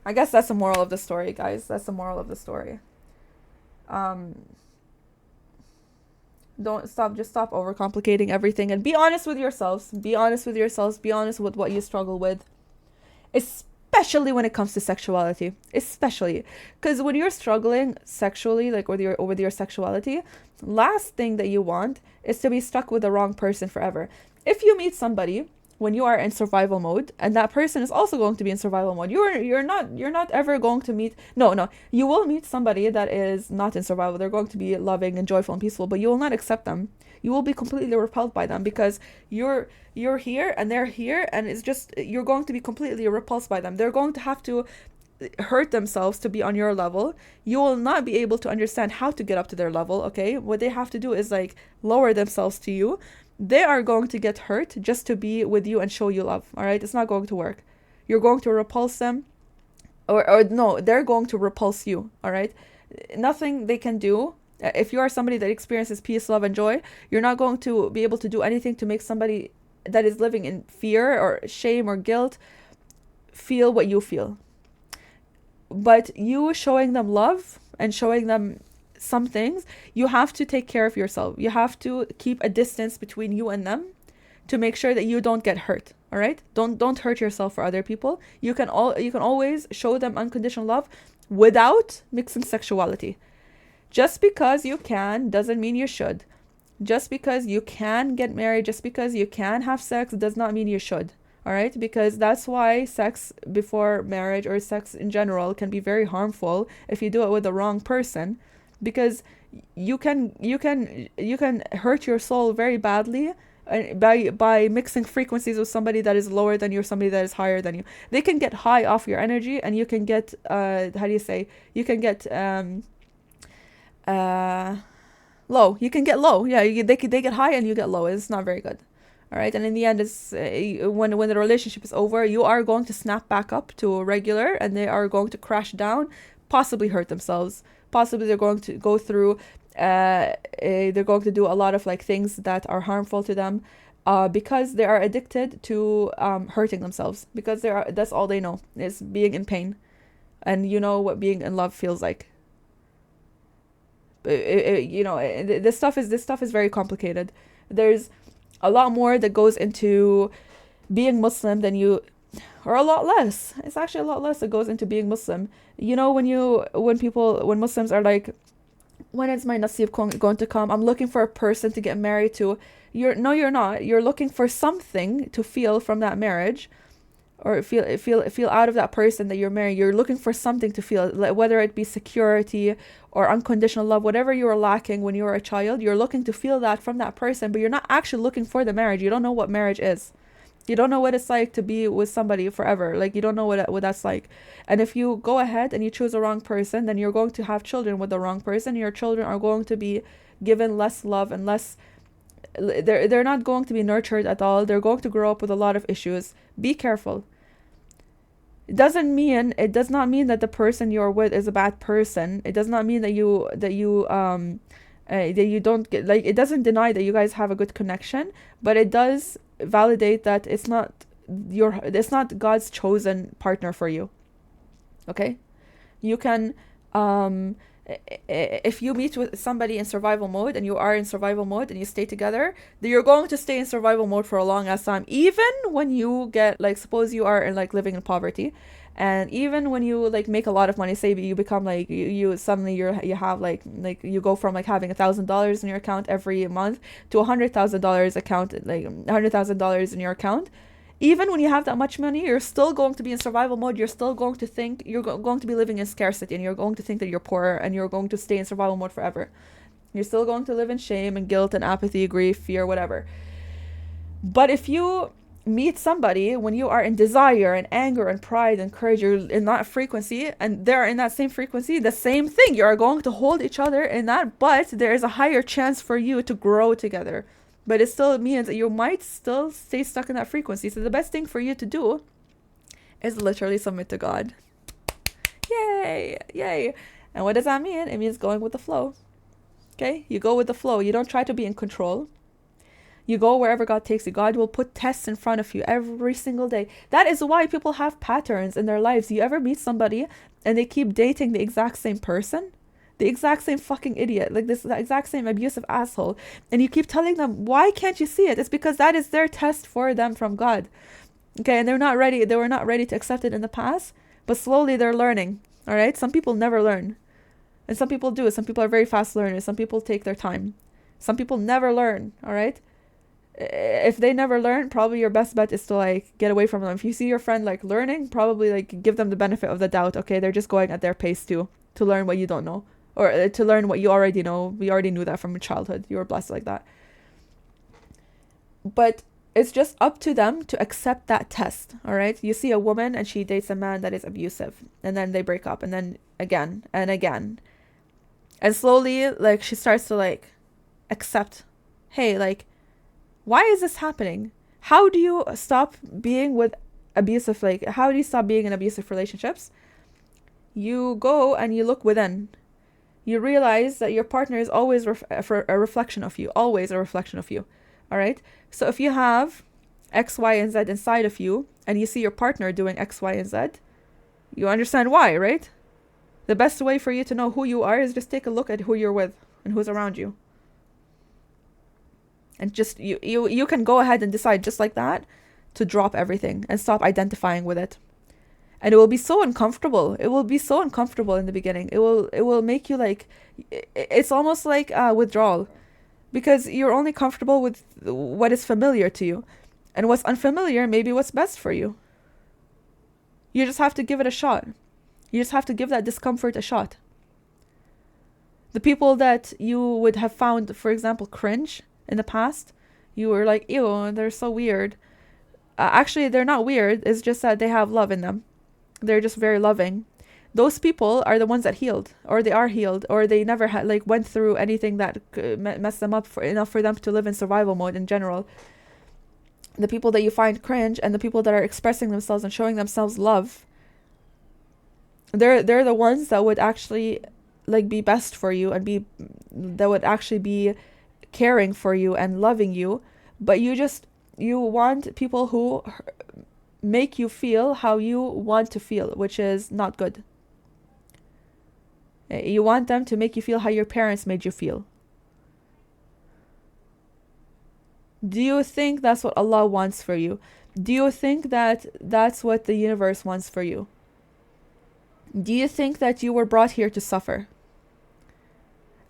I guess that's the moral of the story, guys. That's the moral of the story. Um, don't stop. Just stop overcomplicating everything and be honest with yourselves. Be honest with yourselves. Be honest with what you struggle with, especially when it comes to sexuality. Especially because when you're struggling sexually, like with your sexuality, last thing that you want is to be stuck with the wrong person forever. If you meet somebody when you are in survival mode and that person is also going to be in survival mode, you're not ever going to meet, no, you will meet somebody that is not in survival. They're going to be loving and joyful and peaceful, but you will not accept them. You will be completely repelled by them because you're here and they're here, and it's just you're going to be completely repulsed by them. They're going to have to hurt themselves to be on your level. You will not be able to understand how to get up to their level. Okay, what they have to do is like lower themselves to you. They are going to get hurt just to be with you and show you love. All right, it's not going to work. You're going to repulse them, or no, they're going to repulse you. All right, nothing they can do. If you are somebody that experiences peace, love, and joy, you're not going to be able to do anything to make somebody that is living in fear or shame or guilt feel what you feel. But you showing them love and showing them some things, you have to take care of yourself. You have to keep a distance between you and them to make sure that you don't get hurt. All right, don't hurt yourself for other people. You can always show them unconditional love without mixing sexuality. Just because you can doesn't mean you should. Just because you can get married, just because you can have sex, does not mean you should. All right, because that's why sex before marriage or sex in general can be very harmful if you do it with the wrong person, because you can hurt your soul very badly by mixing frequencies with somebody that is lower than you or somebody that is higher than you. They can get high off your energy, and you can get how do you say, you can get uh low. You can get low. Yeah, they get high and you get low. It's not very good. All right, and in the end, it's when the relationship is over, you are going to snap back up to a regular, and they are going to crash down, possibly hurt themselves. Possibly they're going to go through. They're going to do a lot of like things that are harmful to them, because they are addicted to hurting themselves. Because they are. That's all they know is being in pain, and you know what being in love feels like. This stuff is very complicated. There's a lot more that goes into being Muslim than you, or a lot less. It's actually a lot less that goes into being Muslim. When Muslims are like, when is my nasib going to come? I'm looking for a person to get married to. You're not. You're looking for something to feel from that marriage, or feel out of that person that you're marrying. You're looking for something to feel, like whether it be security or unconditional love, whatever you were lacking when you were a child. You're looking to feel that from that person, but you're not actually looking for the marriage. You don't know what marriage is. You don't know what it's like to be with somebody forever. Like, you don't know what that's like. And if you go ahead and you choose the wrong person, then you're going to have children with the wrong person. Your children are going to be given less love and less. They're not going to be nurtured at all. They're going to grow up with a lot of issues. Be careful. It does not mean that the person you're with is a bad person. It does not mean that you don't get, like, it doesn't deny that you guys have a good connection, but it does validate that it's not God's chosen partner for you. Okay? You can um if you meet with somebody in survival mode and you are in survival mode and you stay together, then you're going to stay in survival mode for a long ass time. Even when you get, like, suppose you are in, like, living in poverty, and even when you, like, make a lot of money, say you become like you suddenly you have like you go from, like, having $1,000 in your account every month to $100,000 account, like $100,000 in your account. Even when you have that much money, you're still going to be in survival mode. You're still going to think going to be living in scarcity, and you're going to think that you're poor, and you're going to stay in survival mode forever. You're still going to live in shame and guilt and apathy, grief, fear, whatever. But if you meet somebody when you are in desire and anger and pride and courage, you're in that frequency, and they're in that same frequency, the same thing, you are going to hold each other in that, but there is a higher chance for you to grow together. But it still means that you might still stay stuck in that frequency. So the best thing for you to do is literally submit to God. Yay! Yay! And what does that mean? It means going with the flow. Okay? You go with the flow. You don't try to be in control. You go wherever God takes you. God will put tests in front of you every single day. That is why people have patterns in their lives. You ever meet somebody and they keep dating the exact same person? The exact same fucking idiot, like the exact same abusive asshole. And you keep telling them, why can't you see it? It's because that is their test for them from God. Okay, and they were not ready to accept it in the past, but slowly they're learning. All right? Some people never learn. And some people do. Some people are very fast learners. Some people take their time. Some people never learn. All right? If they never learn, probably your best bet is to like get away from them. If you see your friend like learning, probably like give them the benefit of the doubt. Okay, they're just going at their pace too, to learn what you don't know, or to learn what you already know. We already knew that from childhood. You were blessed like that. But it's just up to them to accept that test. All right, you see a woman and she dates a man that is abusive, and then they break up, and then again and again, and slowly like she starts to like accept, hey, like, why is this happening? How do you stop being with abusive, like, how do you stop being in abusive relationships? You go and you look within. You realize that your partner is always a reflection of you, always a reflection of you. All right? So if you have X, Y, and Z inside of you, and you see your partner doing X, Y, and Z, you understand why, right? The best way for you to know who you are is just take a look at who you're with and who's around you. And just you can go ahead and decide just like that to drop everything and stop identifying with it. And it will be so uncomfortable. It will be so uncomfortable in the beginning. It will make you like, it's almost like withdrawal, because you're only comfortable with what is familiar to you, and what's unfamiliar may be what's best for you. You just have to give it a shot. You just have to give that discomfort a shot. The people that you would have found, for example, cringe in the past, you were like, ew, they're so weird. Actually, they're not weird. It's just that they have love in them. They're just very loving. Those people are the ones that healed, or they are healed, or they never had like went through anything that messed them up enough for them to live in survival mode in general. The people that you find cringe and the people that are expressing themselves and showing themselves love, they're the ones that would actually like be best for you, and that would actually be caring for you and loving you. But you want people who make you feel how you want to feel, which is not good. You want them to make you feel how your parents made you feel. Do you think that's what Allah wants for you? Do you think that that's what the universe wants for you? Do you think that you were brought here to suffer?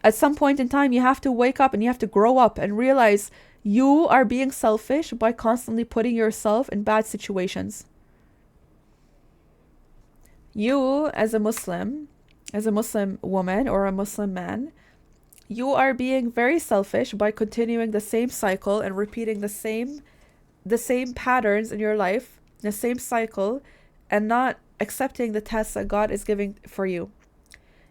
At some point in time, you have to wake up and you have to grow up and realize you are being selfish by constantly putting yourself in bad situations. You, as a Muslim woman or a Muslim man, you are being very selfish by continuing the same cycle and repeating the same patterns in your life, the same cycle, and not accepting the tests that God is giving for you.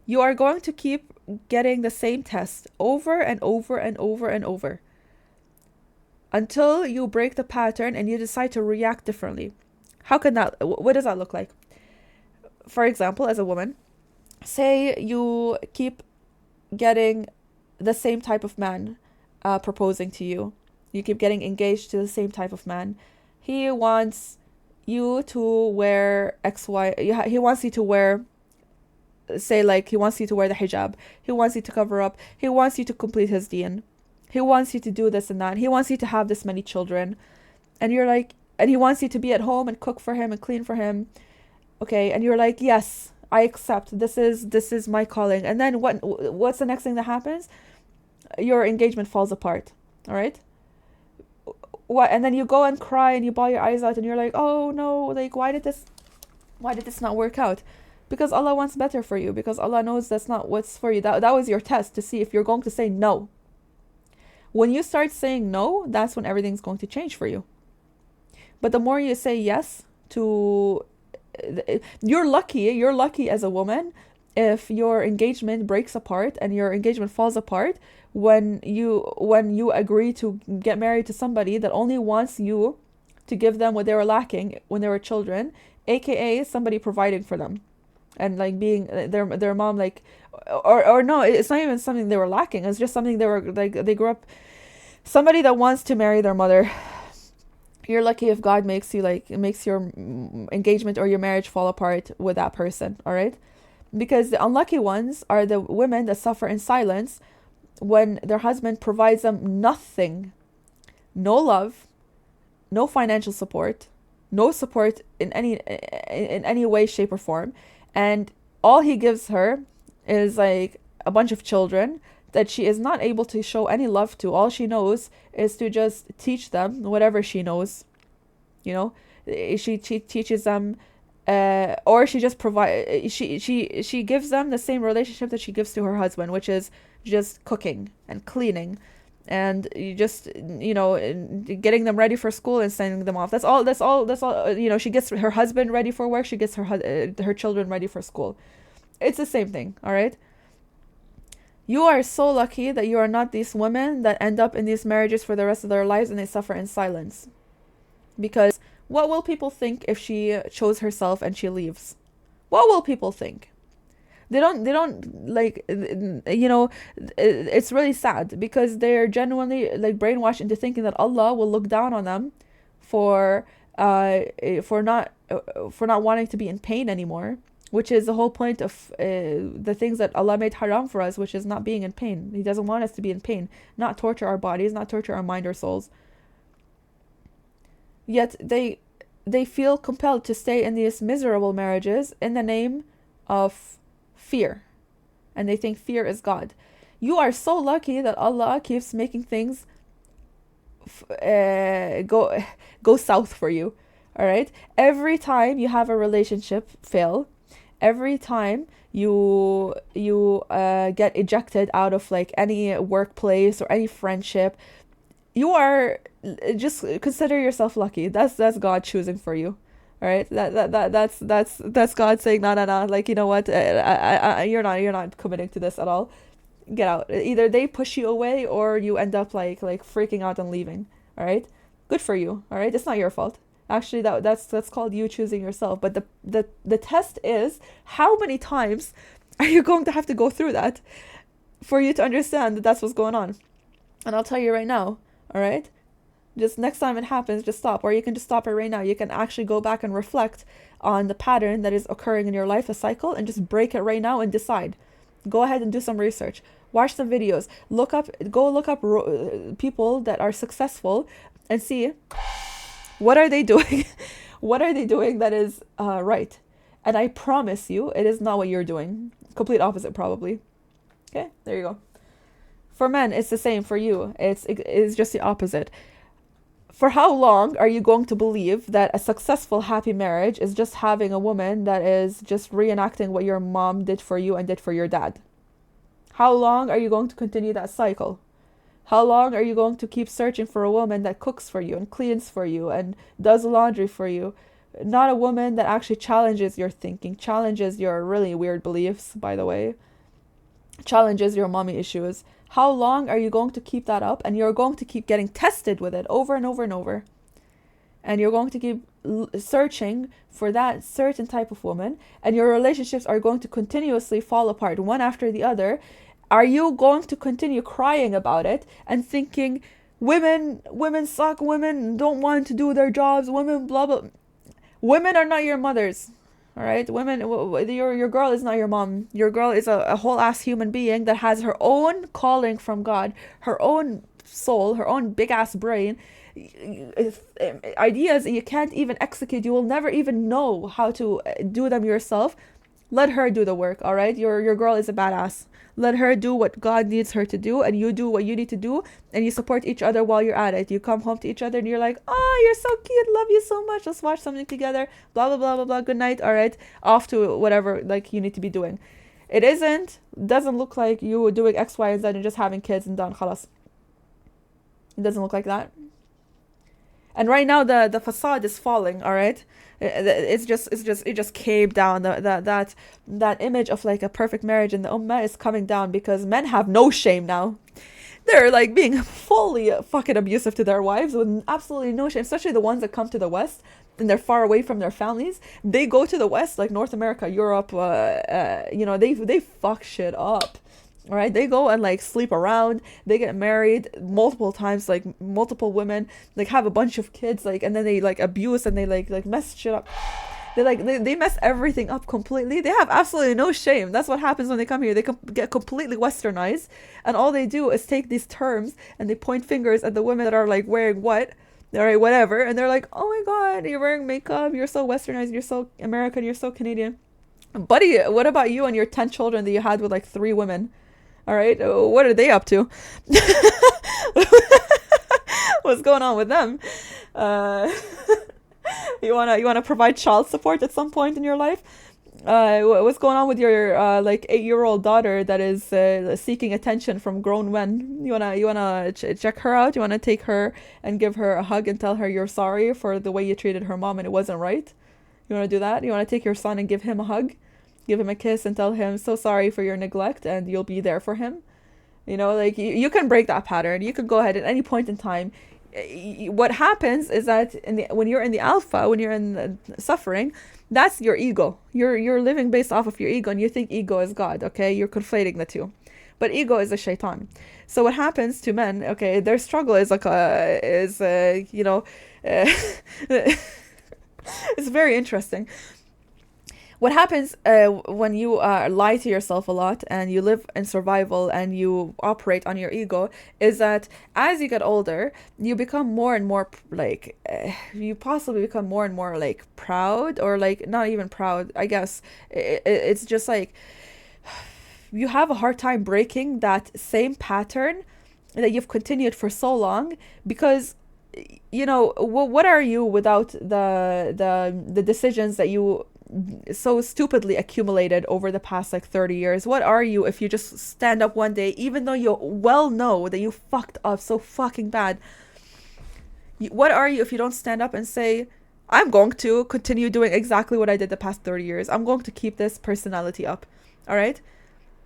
You are going to keep getting the same test over and over and over and over until you break the pattern and you decide to react differently. What does that look like? For example, as a woman, say you keep getting the same type of man proposing to you. You keep getting engaged to the same type of man. He wants you to wear XY. He wants you to wear, say like he wants you to wear the hijab. He wants you to cover up. He wants you to complete his deen. He wants you to do this and that. He wants you to have this many children. And you're like, and he wants you to be at home and cook for him and clean for him. Okay, and you're like, yes, I accept. This is my calling. And then what's the next thing that happens? Your engagement falls apart. All right? And then you go and cry and you bawl your eyes out and you're like, oh no, like why did this not work out? Because Allah wants better for you, because Allah knows that's not what's for you. That was your test to see if you're going to say no. When you start saying no, that's when everything's going to change for you. But the more you say yes to, you're lucky as a woman if your engagement breaks apart and your engagement falls apart when you agree to get married to somebody that only wants you to give them what they were lacking when they were children, aka somebody providing for them and like being their mom, like, or no, it's not even something they were lacking. It's just something they were like, they grew up Somebody that wants to marry their mother, you're lucky if God makes you like makes your engagement or your marriage fall apart with that person, all right? Because the unlucky ones are the women that suffer in silence when their husband provides them nothing, no love, no financial support, no support in any way, shape, or form, and all he gives her is like a bunch of children that she is not able to show any love to. All she knows is to just teach them whatever she knows. You know, she teaches them, or she just provide. She gives them the same relationship that she gives to her husband, which is just cooking and cleaning, and you just getting them ready for school and sending them off. That's all. She gets her husband ready for work. She gets her children ready for school. It's the same thing. All right. You are so lucky that you are not these women that end up in these marriages for the rest of their lives and they suffer in silence. Because what will people think if she chose herself and she leaves? What will people think? They don't like, it's really sad because they're genuinely like brainwashed into thinking that Allah will look down on them for not wanting to be in pain anymore, which is the whole point of the things that Allah made haram for us, which is not being in pain. He doesn't want us to be in pain, not torture our bodies, not torture our mind or souls. Yet they feel compelled to stay in these miserable marriages in the name of fear. And they think fear is God. You are so lucky that Allah keeps making things go south for you. All right? Every time you have a relationship fail, every time you get ejected out of like any workplace or any friendship, you are just consider yourself lucky. That's God choosing for you. All right, that's God saying no, like, you know what, you're not committing to this at all. Get out. Either they push you away or you end up like freaking out and leaving. All right, good for you. All right, it's not your fault. Actually, that's called you choosing yourself. But the test is, how many times are you going to have to go through that for you to understand that that's what's going on? And I'll tell you right now, all right? Just next time it happens, just stop. Or you can just stop it right now. You can actually go back and reflect on the pattern that is occurring in your life, a cycle, and just break it right now and decide. Go ahead and do some research. Watch some videos. Go look up people that are successful and see what are they doing? What are they doing that is right? And I promise you, it is not what you're doing. Complete opposite, probably. Okay, there you go. For men, it's the same. For you, it's just the opposite. For how long are you going to believe that a successful, happy marriage is just having a woman that is just reenacting what your mom did for you and did for your dad? How long are you going to continue that cycle? How long are you going to keep searching for a woman that cooks for you and cleans for you and does laundry for you? Not a woman that actually challenges your thinking, challenges your really weird beliefs, by the way, challenges your mommy issues. How long are you going to keep that up? And you're going to keep getting tested with it over and over and over. And you're going to keep searching for that certain type of woman. And your relationships are going to continuously fall apart, one after the other. Are you going to continue crying about it and thinking, women suck, women don't want to do their jobs, women blah, blah. Women are not your mothers. All right, women, your girl is not your mom. Your girl is a whole ass human being that has her own calling from God, her own soul, her own big ass brain, ideas you can't even execute. You will never even know how to do them yourself. Let her do the work. All right, your girl is a badass. Let her do what God needs her to do, and you do what you need to do, and you support each other while you're at it. You come home to each other and you're like, oh, you're so cute, love you so much, let's watch something together, blah, blah, blah, blah, blah, good night, all right, off to whatever like you need to be doing. It doesn't look like you doing X, Y, and Z and just having kids and done, khalas. It doesn't look like that. And right now the facade is falling, all right? It just came down. That image of like a perfect marriage in the ummah is coming down because men have no shame now. They're like being fully fucking abusive to their wives with absolutely no shame, especially the ones that come to the West and they're far away from their families. They go to the West, like North America, Europe, they fuck shit up. All right, they go and like sleep around. They get married multiple times, like multiple women, like have a bunch of kids, like, and then they like abuse and they like mess shit up. They mess everything up completely. They have absolutely no shame. That's what happens when they come here. They get completely westernized, and all they do is take these terms and they point fingers at the women that are like wearing what, all right, whatever, and they're like, oh my god, you're wearing makeup, you're so westernized, you're so American, you're so Canadian. Buddy, what about you and your 10 children that you had with like 3 women? All right, what are they up to? What's going on with them? Uh, you wanna provide child support at some point in your life? What's going on with your like 8-year-old daughter that is seeking attention from grown men? You wanna check her out? You wanna take her and give her a hug and tell her you're sorry for the way you treated her mom and it wasn't right? You wanna do that? You wanna take your son and give him a hug, give him a kiss, and tell him so sorry for your neglect, and you'll be there for him? Like you can break that pattern. You can go ahead at any point in time. What happens is that when you're in the alpha, when you're in the suffering, that's your ego. You're living based off of your ego, and you think ego is God. Okay, you're conflating the two, but ego is a shaitan. So what happens to men? Okay, their struggle is like uh, it's very interesting. What happens when you lie to yourself a lot and you live in survival and you operate on your ego is that as you get older, you become more and more like you possibly become more and more like proud, or like not even proud, I guess. It's just like you have a hard time breaking that same pattern that you've continued for so long, because what are you without the decisions that you so stupidly accumulated over the past like 30 years? What are you if you just stand up one day, even though you well know that you fucked up so fucking bad? What are you if you don't stand up and say, I'm going to continue doing exactly what I did the past 30 years. I'm going to keep this personality up. All right?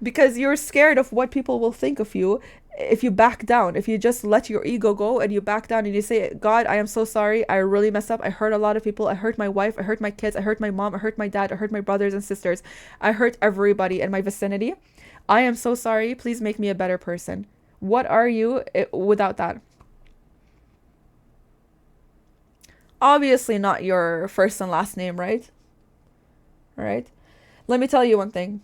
Because you're scared of what people will think of you if you back down, if you just let your ego go and you back down and you say, God, I am so sorry, I really messed up, I hurt a lot of people, I hurt my wife, I hurt my kids, I hurt my mom, I hurt my dad, I hurt my brothers and sisters, I hurt everybody in my vicinity, I am so sorry, please make me a better person. What are you without that? Obviously not your first and last name, right? Right? Let me tell you one thing.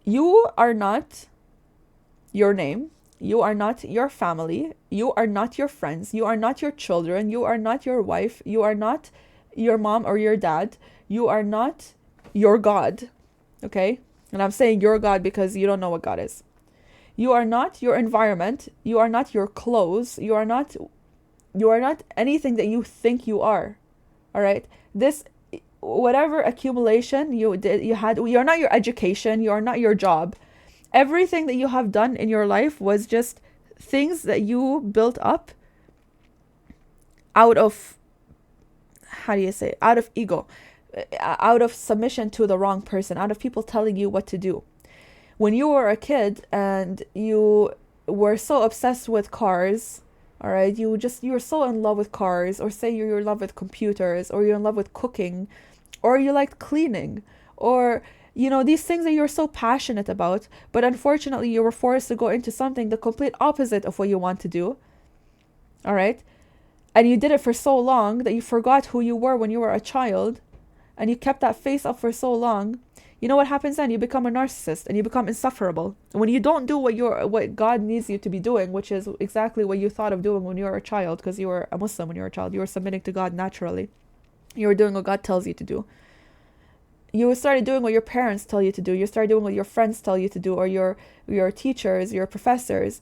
You are not your name. You are not your family. You are not your friends. You are not your children. You are not your wife. You are not your mom or your dad. You are not your God. Okay? And I'm saying your God because you don't know what God is. You are not your environment. You are not your clothes. You are not anything that you think you are. All right? This whatever accumulation you had, you're not your education, you're not your job. Everything that you have done in your life was just things that you built up out of, how do you say, out of ego, out of submission to the wrong person, out of people telling you what to do. When you were a kid and you were so obsessed with cars, all right, you're so in love with cars, or say you're in love with computers, or you're in love with cooking, or you liked cleaning, or these things that you're so passionate about, but unfortunately you were forced to go into something the complete opposite of what you want to do. All right? And you did it for so long that you forgot who you were when you were a child, and you kept that face up for so long. You know what happens then? You become a narcissist and you become insufferable. When you don't do what God needs you to be doing, which is exactly what you thought of doing when you were a child, because you were a Muslim when you were a child. You were submitting to God naturally. You were doing what God tells you to do. You started doing what your parents tell you to do. You started doing what your friends tell you to do, or your teachers, your professors.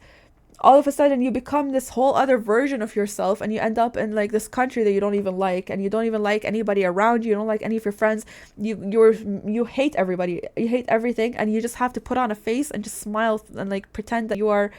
All of a sudden, you become this whole other version of yourself, and you end up in like this country that you don't even like, and you don't even like anybody around you. You don't like any of your friends. You hate everybody. You hate everything, and you just have to put on a face and just smile and like pretend that you are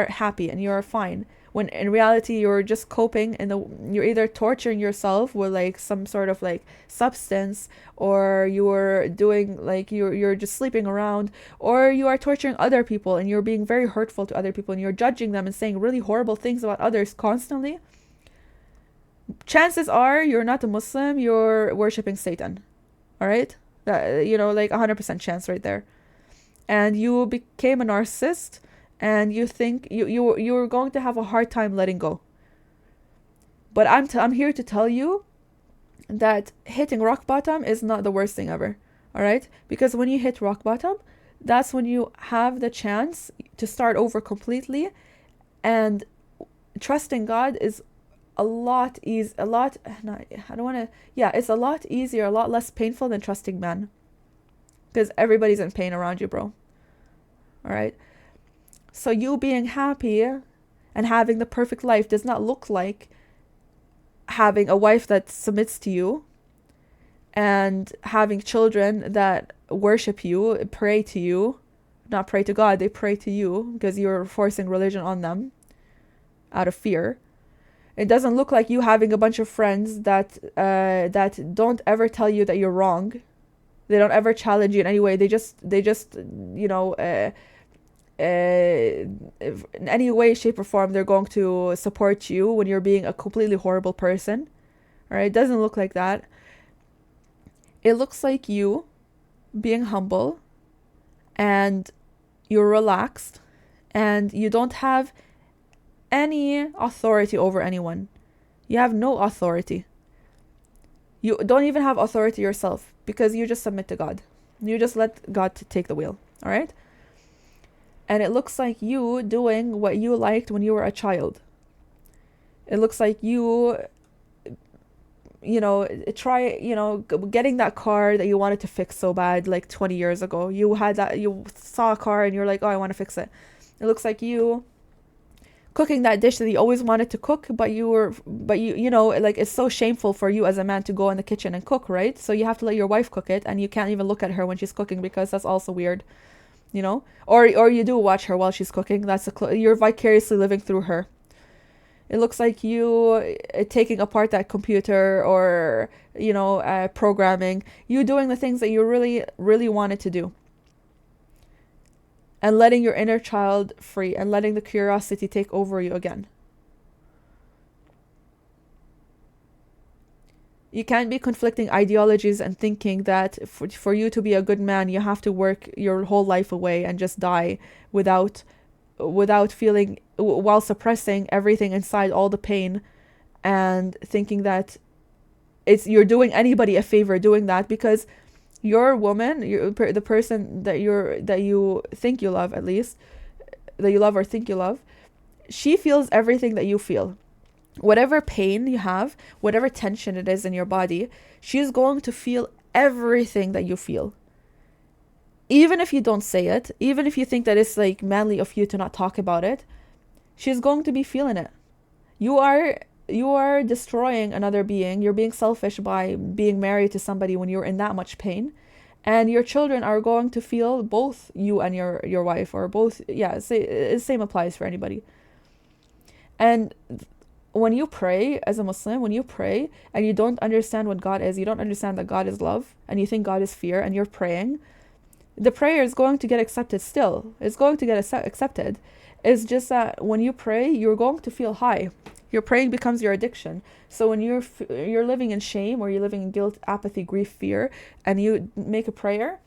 happy and you are fine. When in reality you're just coping, and you're either torturing yourself with like some sort of like substance, or you're doing like you're just sleeping around, or you are torturing other people and you're being very hurtful to other people and you're judging them and saying really horrible things about others constantly. Chances are you're not a Muslim, you're worshipping Satan. All right? Like 100% chance right there. and you became a narcissist, and you think you're going to have a hard time letting go. But I'm here to tell you that hitting rock bottom is not the worst thing ever. All right? Because when you hit rock bottom, that's when you have the chance to start over completely, and trusting God is a lot easy, a lot, no, I don't want to, yeah, it's a lot easier, a lot less painful than trusting man. Because everybody's in pain around you, bro. All right? So you being happy and having the perfect life does not look like having a wife that submits to you and having children that worship you, pray to you, not pray to God, they pray to you because you're forcing religion on them out of fear. It doesn't look like you having a bunch of friends that don't ever tell you that you're wrong. They don't ever challenge you in any way. They just you know, in any way, shape, or form, they're going to support you when you're being a completely horrible person. All right, it doesn't look like that. It looks like you being humble, and you're relaxed, and you don't have any authority over anyone. You have no authority. You don't even have authority yourself because you just submit to God. You just let God take the wheel. All right? And it looks like you doing what you liked when you were a child. It looks like you getting that car that you wanted to fix so bad like 20 years ago. You saw a car and you're like, oh, I want to fix it. It looks like you cooking that dish that you always wanted to cook, but like, it's so shameful for you as a man to go in the kitchen and cook, right? So you have to let your wife cook it, and you can't even look at her when she's cooking because that's also weird, or you do watch her while she's cooking. That's you're vicariously living through her. It looks like you taking apart that computer, or programming, you doing the things that you really, really wanted to do, and letting your inner child free, and letting the curiosity take over you again. You can't be conflicting ideologies and thinking that for you to be a good man, you have to work your whole life away and just die without feeling, while suppressing everything inside, all the pain, and thinking that you're doing anybody a favor doing that, because your woman, the person that you think you love, at least, that you love or think you love, she feels everything that you feel. Whatever pain you have, whatever tension it is in your body, she's going to feel everything that you feel. Even if you don't say it, even if you think that it's like manly of you to not talk about it, she's going to be feeling it. You are destroying another being. You're being selfish by being married to somebody when you're in that much pain. And your children are going to feel both you and your wife, or both. Yeah, same applies for anybody. And when you pray as a Muslim, when you pray and you don't understand what God is, you don't understand that God is love, and you think God is fear, and you're praying, the prayer is going to get accepted still. It's going to get accepted. It's just that when you pray, you're going to feel high. Your praying becomes your addiction. So when you're living in shame, or you're living in guilt, apathy, grief, fear, and you make a prayer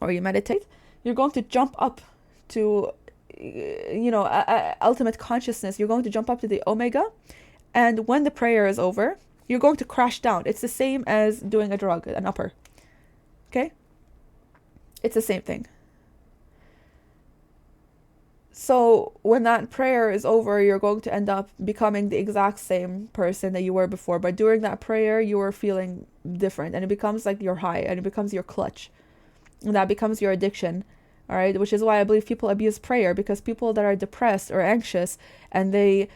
or you meditate, you're going to jump up to ultimate consciousness. You're going to jump up to the omega, and when the prayer is over, you're going to crash down. It's the same as doing a drug, an upper. Okay? It's the same thing. So when that prayer is over, you're going to end up becoming the exact same person that you were before. But during that prayer, you were feeling different, and it becomes like your high, and it becomes your clutch, and that becomes your addiction. All right, which is why I believe people abuse prayer, because people that are depressed or anxious, and they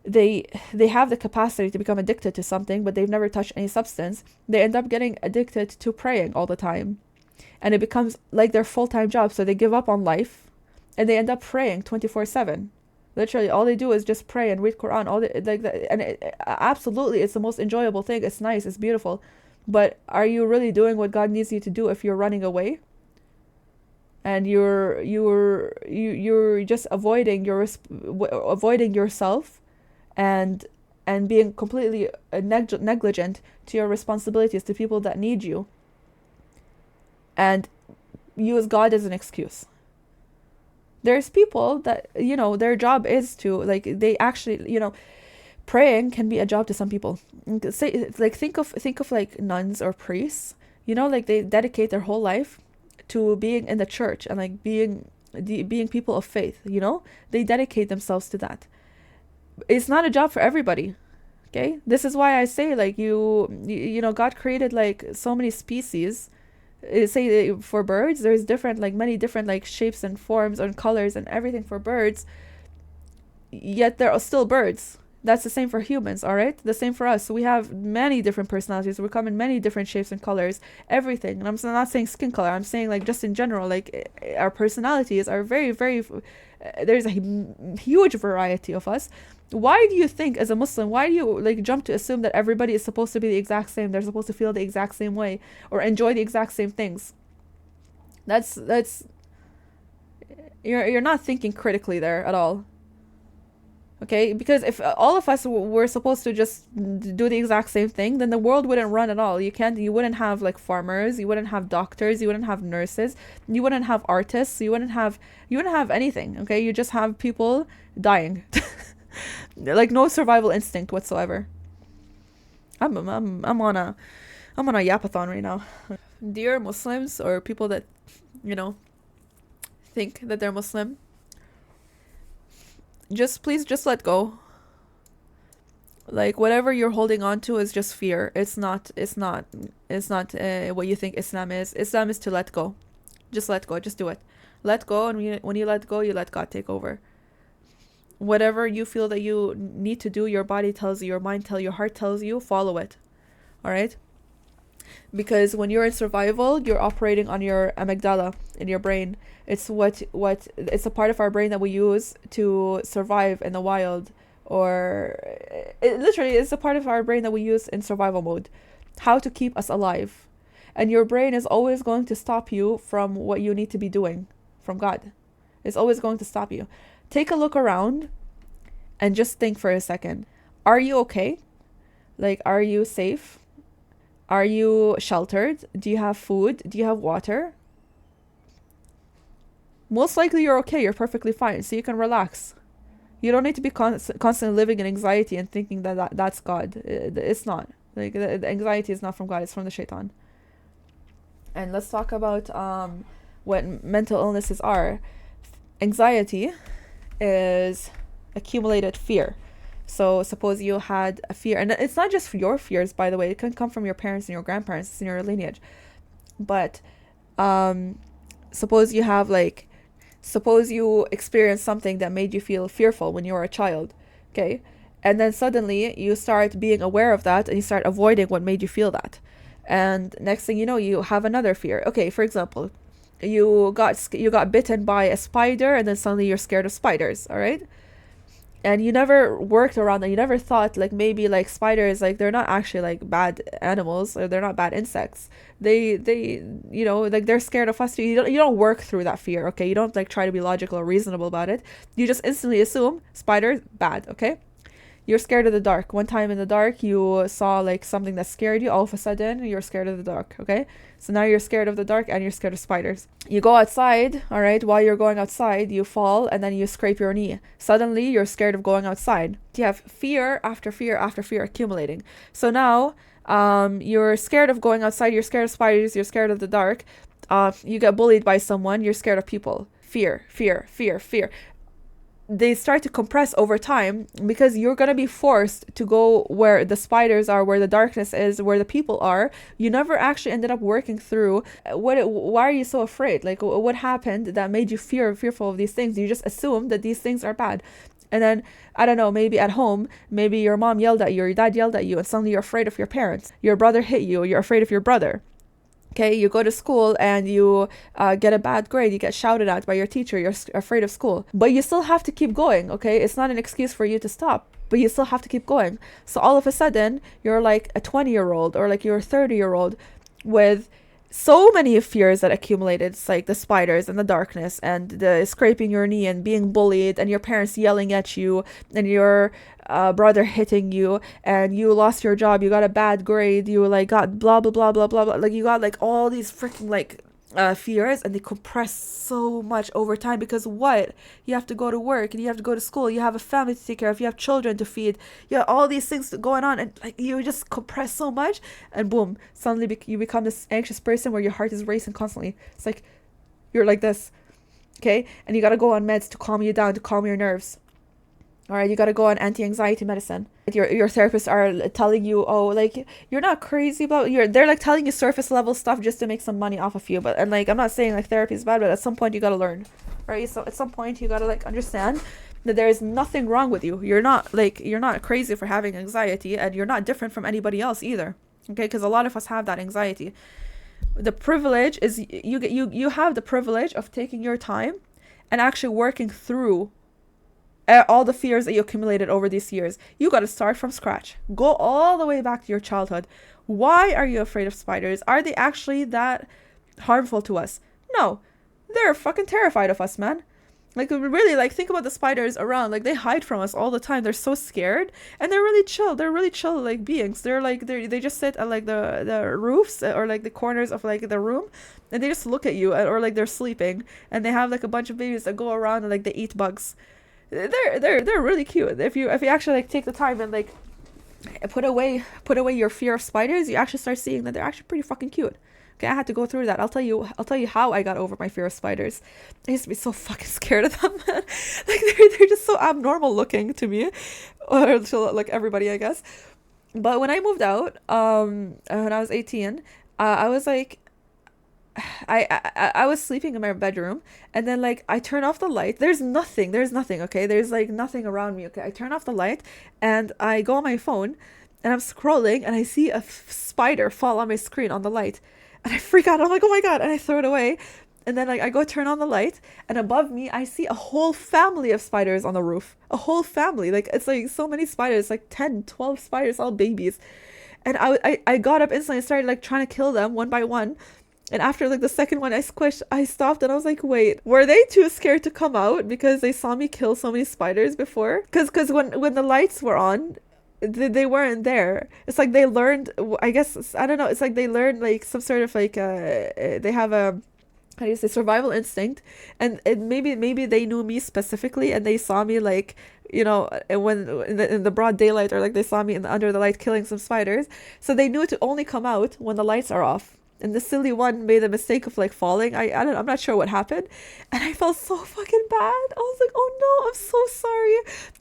have the capacity to become addicted to something, but they've never touched any substance, they end up getting addicted to praying all the time, and it becomes like their full-time job. So they give up on life, and they end up praying 24/7. Literally, all they do is just pray and read Quran. Absolutely, it's the most enjoyable thing. It's nice, it's beautiful, but are you really doing what God needs you to do if you're running away? And you're just avoiding yourself, and being completely negligent to your responsibilities to people that need you. And use God as an excuse. There's people that, their job is to, like, they actually, praying can be a job to some people. Say, like, think of like nuns or priests, like they dedicate their whole life to being in the church and like being people of faith, they dedicate themselves to that. It's not a job for everybody. Okay, this is why I say, like, God created like so many species. Say for birds, there's different, like, many different, like, shapes and forms and colors and everything for birds, yet they're still birds. That's the same for humans, all right? The same for us. So we have many different personalities. We come in many different shapes and colors, everything. And I'm not saying skin color. I'm saying, like, just in general, like, our personalities are very, very, there's a huge variety of us. Why do you think, as a Muslim, why do you, like, jump to assume that everybody is supposed to be the exact same? They're supposed to feel the exact same way or enjoy the exact same things? That's you're not thinking critically there at all. Okay, because if all of us were supposed to just do the exact same thing, then the world wouldn't run at all. You wouldn't have, like, farmers, you wouldn't have doctors, you wouldn't have nurses, you wouldn't have artists, you wouldn't have anything. Okay, you just have people dying. Like, no survival instinct whatsoever. I'm on a yapathon right now. Dear Muslims, or people that, think that they're Muslim, please let go. Like, whatever you're holding on to is just fear. It's not what you think Islam is. Islam is to let go. Just let go. Just do it. Let go, and when you let go, you let God take over. Whatever you feel that you need to do, your body tells you, your mind tells you, your heart tells you, follow it. All right? Because when you're in survival, you're operating on your amygdala in your brain. It's it's a part of our brain that we use to survive in the wild, or it's a part of our brain that we use in survival mode, how to keep us alive. And your brain is always going to stop you from what you need to be doing from God. It's always going to stop you. Take a look around and just think for a second. Are you okay? Like, are you safe? Are you sheltered? Do you have food? Do you have water? Most likely you're okay. You're perfectly fine. So you can relax. You don't need to be constantly living in anxiety and thinking that's God. It's not. Like, the anxiety is not from God. It's from the shaitan. And let's talk about what mental illnesses are. Anxiety is accumulated fear. So suppose you had a fear, and it's not just your fears, by the way. It can come from your parents and your grandparents. It's in your lineage. But suppose you experienced something that made you feel fearful when you were a child, okay? And then suddenly you start being aware of that and you start avoiding what made you feel that. And next thing you know, you have another fear. Okay, for example, you got bitten by a spider, and then suddenly you're scared of spiders, all right? And you never worked around that. You never thought, like, maybe, like, spiders, like, they're not actually, like, bad animals, or they're not bad insects. They like, they're scared of us too. You don't work through that fear, okay? You don't, like, try to be logical or reasonable about it. You just instantly assume spiders bad, okay? You're scared of the dark. One time in the dark, you saw, like, something that scared you. All of a sudden, you're scared of the dark, okay? So now you're scared of the dark and you're scared of spiders. You go outside, all right? While you're going outside, you fall and then you scrape your knee. Suddenly, you're scared of going outside. You have fear after fear after fear accumulating. So now, you're scared of going outside. You're scared of spiders. You're scared of the dark. You get bullied by someone. You're scared of people. Fear, fear, fear, fear. They start to compress over time because you're going to be forced to go where the spiders are, where the darkness is, where the people are. You never actually ended up working through why are you so afraid? Like, what happened that made you fearful of these things? You just assume that these things are bad. And then, I don't know, maybe at home, maybe your mom yelled at you or your dad yelled at you, and suddenly you're afraid of your parents. Your brother hit you, you're afraid of your brother. Okay, you go to school and you get a bad grade, you get shouted at by your teacher, you're afraid of school. But you still have to keep going, okay? It's not an excuse for you to stop, but you still have to keep going. So all of a sudden, you're like a 20-year-old or like you're a 30-year-old with so many fears that accumulated. It's like the spiders and the darkness and the scraping your knee and being bullied and your parents yelling at you and your brother hitting you and you lost your job, you got a bad grade, you like got blah blah blah blah blah blah, like you got like all these freaking like fears, and they compress so much over time, because what, you have to go to work and you have to go to school, you have a family to take care of, you have children to feed, you have all these things going on, and like you just compress so much, and boom, suddenly you become this anxious person where your heart is racing constantly. It's like you're like this, okay, and you got to go on meds to calm you down, to calm your nerves. All right, you got to go on anti-anxiety medicine. Your therapists are telling you, oh, like, you're not crazy about they're like telling you surface level stuff just to make some money off of you. But, and like, I'm not saying like therapy is bad, but at some point you got to learn, right? So at some point you got to like understand that there is nothing wrong with you. You're not crazy for having anxiety, and you're not different from anybody else either. Okay, because a lot of us have that anxiety. The privilege is you have the privilege of taking your time and actually working through all the fears that you accumulated over these years. You got to start from scratch. Go all the way back to your childhood. Why are you afraid of spiders? Are they actually that harmful to us? No. They're fucking terrified of us, man. Like, really, like, think about the spiders around. Like, they hide from us all the time. They're so scared. And they're really chill. They're really chill, like, beings. They're, like, they just sit at, like, the roofs or, like, the corners of, like, the room. And they just look at you. Or, like, they're sleeping. And they have, like, a bunch of babies that go around and, like, they eat bugs. They're really cute. If you actually like take the time and like put away your fear of spiders, you actually start seeing that they're actually pretty fucking cute. Okay, I had to go through that. I'll tell you how I got over my fear of spiders. I used to be so fucking scared of them, man. Like they're just so abnormal looking to me, or to like everybody, I guess. But when I moved out, when I was 18, I was like, I was sleeping in my bedroom, and then like I turn off the light. There's nothing, okay? There's like nothing around me, okay? I turn off the light and I go on my phone and I'm scrolling and I see a spider fall on my screen on the light. And I freak out. I'm like, oh my God. And I throw it away. And then like I go turn on the light, and above me I see a whole family of spiders on the roof. A whole family. Like it's like so many spiders, like 10, 12 spiders, all babies. And I got up instantly and started like trying to kill them one by one. And after like the second one I squished, I stopped and I was like, wait, were they too scared to come out because they saw me kill so many spiders before? Because when the lights were on, they weren't there. It's like they learned, I guess, I don't know, it's like they learned like some sort of like, they have a, how do you say, survival instinct. And maybe they knew me specifically, and they saw me like, you know, when in the broad daylight, or like they saw me under the light killing some spiders. So they knew to only come out when the lights are off. And the silly one made the mistake of like falling. I'm not sure what happened. And I felt so fucking bad. I was like, oh no, I'm so sorry.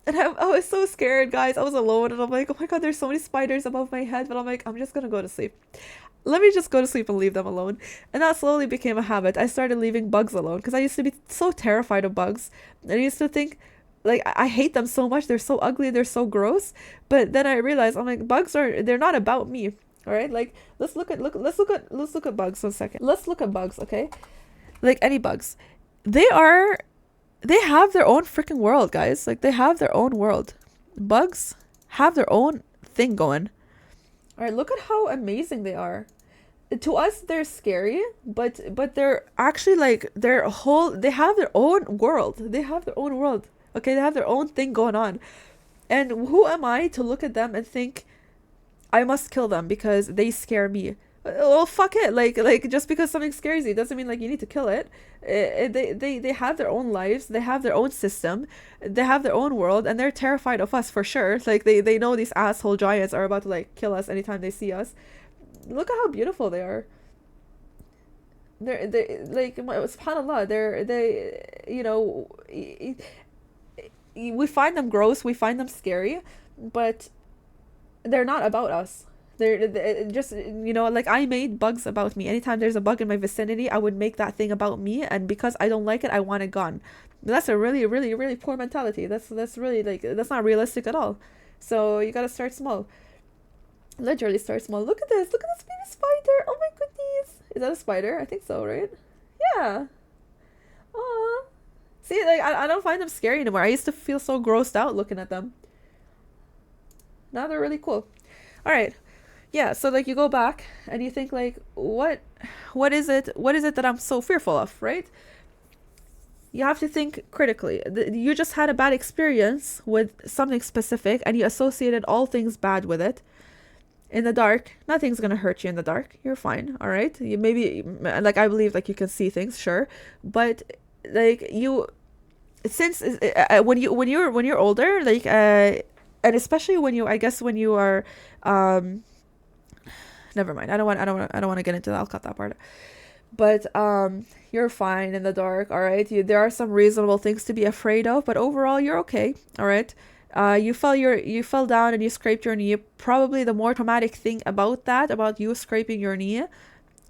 And I was so scared, guys. I was alone, and I'm like, oh my God, there's so many spiders above my head. But I'm like, I'm just gonna go to sleep. Let me just go to sleep and leave them alone. And that slowly became a habit. I started leaving bugs alone because I used to be so terrified of bugs. And I used to think, like, I hate them so much. They're so ugly. They're so gross. But then I realized, I'm like, they're not about me. All right, like let's look at bugs 1 second. Let's look at bugs, okay? Like any bugs, they have their own freaking world, guys. Like they have their own world. Bugs have their own thing going. All right, look at how amazing they are. To us, they're scary, but they're actually like they have their own world. They have their own world. Okay, they have their own thing going on. And who am I to look at them and think I must kill them because they scare me? Well, fuck it. Like just because something scares you doesn't mean like you need to kill it. They have their own lives. They have their own system. They have their own world, and they're terrified of us for sure. Like they know these asshole giants are about to like kill us anytime they see us. Look at how beautiful they are. They like, subhanallah. They you know, we find them gross. We find them scary, but they're not about us. They're just, you know, like I made bugs about me. Anytime there's a bug in my vicinity, I would make that thing about me, and because I don't like it, I want it gone. That's a really, really, really poor mentality. That's really like, that's not realistic at all. So you gotta start small. Literally start small. Look at this baby spider. Oh my goodness. Is that a spider? I think so, right? Yeah. Aw. See, like I don't find them scary anymore. I used to feel so grossed out looking at them. Now they're really cool. All right. Yeah, so like you go back and you think like, what is it that I'm so fearful of, right? You have to think critically. You just had a bad experience with something specific and you associated all things bad with it. in the dark, nothing's gonna hurt you in the dark. You're fine, all right? You maybe like I believe like you can see things, sure, but like you since when you're older, like and especially when you I guess when you are never mind. I don't want to get into that. I'll cut that part. But you're fine in the dark, all right? There are some reasonable things to be afraid of, but overall you're okay, all right? You fell down and you scraped your knee. Probably the more traumatic thing about you scraping your knee,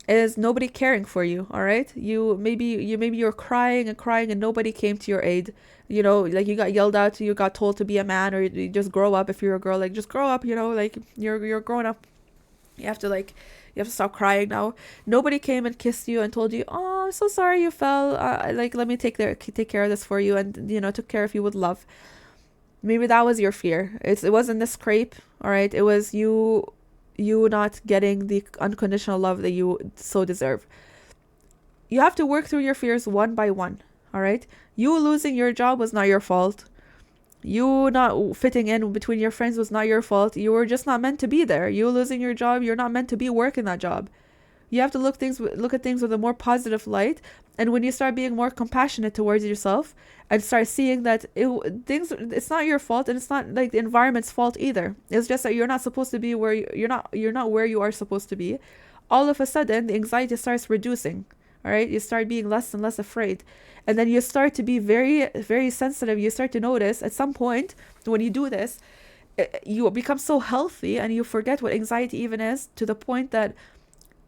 is nobody caring for you, all right? Maybe you're crying and crying and nobody came to your aid. Like you got yelled at, you got told to be a man, or you just grow up. If you're a girl, like just grow up, like you're growing up. You have to stop crying now. Nobody came and kissed you and told you, "Oh, I'm so sorry you fell. Like let me take care of this for you," and took care of you with love. Maybe that was your fear. It wasn't the scrape, all right? It was you not getting the unconditional love that you so deserve. You have to work through your fears one by one, all right? You losing your job was not your fault. You not fitting in between your friends was not your fault. You were just not meant to be there. You losing your job, you're not meant to be working that job. You have to look at things with a more positive light. And when you start being more compassionate towards yourself and start seeing that it's not your fault, and it's not like the environment's fault either. It's just that you're not supposed to be where you're not where you are supposed to be. All of a sudden, the anxiety starts reducing. All right, you start being less and less afraid, and then you start to be very, very sensitive. You start to notice at some point when you do this, you become so healthy and you forget what anxiety even is, to the point that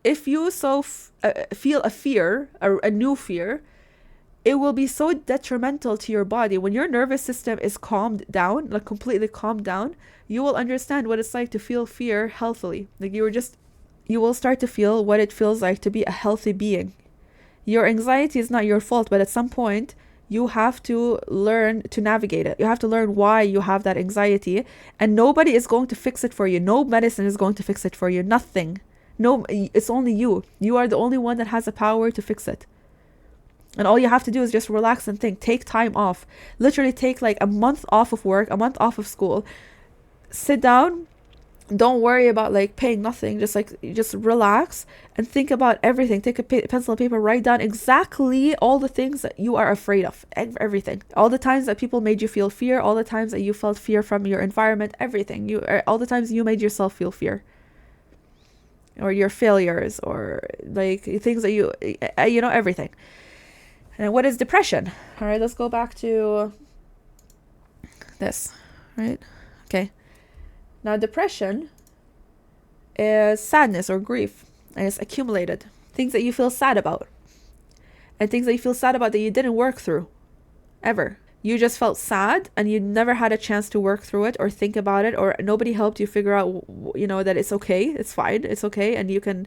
if you feel a fear, a new fear, it will be so detrimental to your body. When your nervous system is calmed down, like completely calmed down, you will understand what it's like to feel fear healthily. Like you will start to feel what it feels like to be a healthy being. Your anxiety is not your fault, but at some point you have to learn to navigate it. You have to learn why you have that anxiety, and nobody is going to fix it for you. No medicine is going to fix it for you. Nothing. No, it's only you. You are the only one that has the power to fix it. And all you have to do is just relax and think. Take time off. Literally take like a month off of work, a month off of school. Sit down. Don't worry about like paying nothing. Just relax and think about everything. Take a pencil and paper. Write down exactly all the things that you are afraid of. Everything. All the times that people made you feel fear. All the times that you felt fear from your environment. Everything. All the times you made yourself feel fear. Or your failures, or like things that everything. And what is depression? All right, let's go back to this, right? Okay. Now, depression is sadness or grief, and it's accumulated. Things that you feel sad about, and things that you feel sad about that you didn't work through, ever. You just felt sad and you never had a chance to work through it or think about it, or nobody helped you figure out, that it's okay, it's fine, it's okay, and you can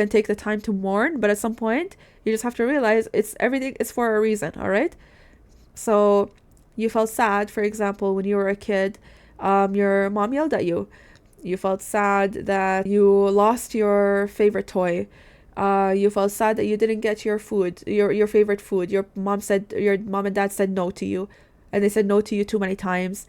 take the time to mourn. But at some point, you just have to realize everything is for a reason, all right? So you felt sad, for example, when you were a kid, your mom yelled at you. You felt sad that you lost your favorite toy. You felt sad that you didn't get your food, your favorite food. Your mom and dad said no to you, and they said no to you too many times.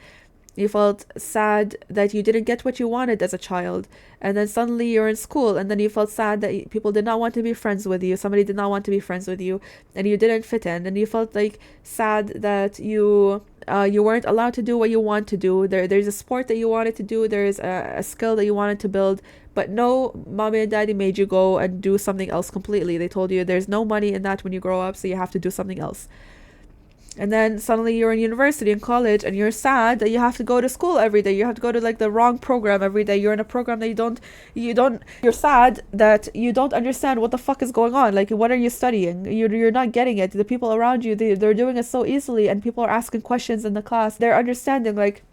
You felt sad that you didn't get what you wanted as a child, and then suddenly you're in school, and then you felt sad that people did not want to be friends with you. Somebody did not want to be friends with you, and you didn't fit in, and you felt like sad that you weren't allowed to do what you want to do. There's a sport that you wanted to do. There's a skill that you wanted to build, but no, mommy and daddy made you go and do something else completely. They told you there's no money in that when you grow up, so you have to do something else. And then suddenly you're in university and college, and you're sad that you have to go to school every day. You have to go to like the wrong program every day. You're in a program that you're sad that you don't understand what the fuck is going on. Like, what are you studying? You're not getting it. The people around you, they're doing it so easily, and people are asking questions in the class. They're understanding like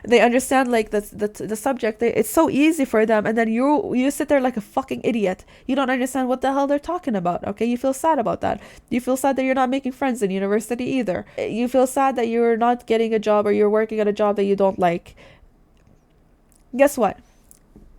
they understand like the subject. It's so easy for them, and then you sit there like a fucking idiot. You don't understand what the hell they're talking about. Okay, you feel sad about that. You feel sad that you're not making friends in university either. You feel sad that you're not getting a job, or you're working at a job that you don't like. Guess what?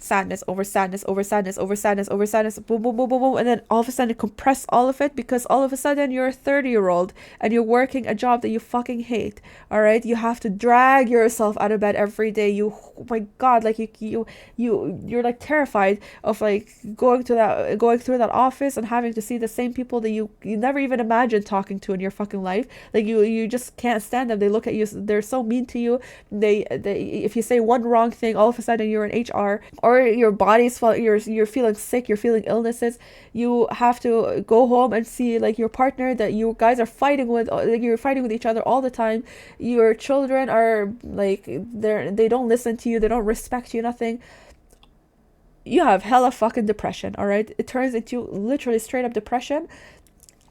sadness over sadness over sadness over sadness over sadness, boom, boom, boom, boom, boom, and then all of a sudden compress all of it, because all of a sudden you're a 30-year-old and you're working a job that you fucking hate. All right, you have to drag yourself out of bed every day. Oh my god, like you're like terrified of like going through that office and having to see the same people that you never even imagined talking to in your fucking life. Like you just can't stand them. They look at you, they're so mean to you. They if you say one wrong thing, all of a sudden you're in HR, or your body's you're feeling sick, you're feeling illnesses. You have to go home and see like your partner that you guys are fighting with, like you're fighting with each other all the time. Your children are like they don't listen to you, they don't respect you, nothing. You have hella fucking depression. All right, it turns into literally straight up depression.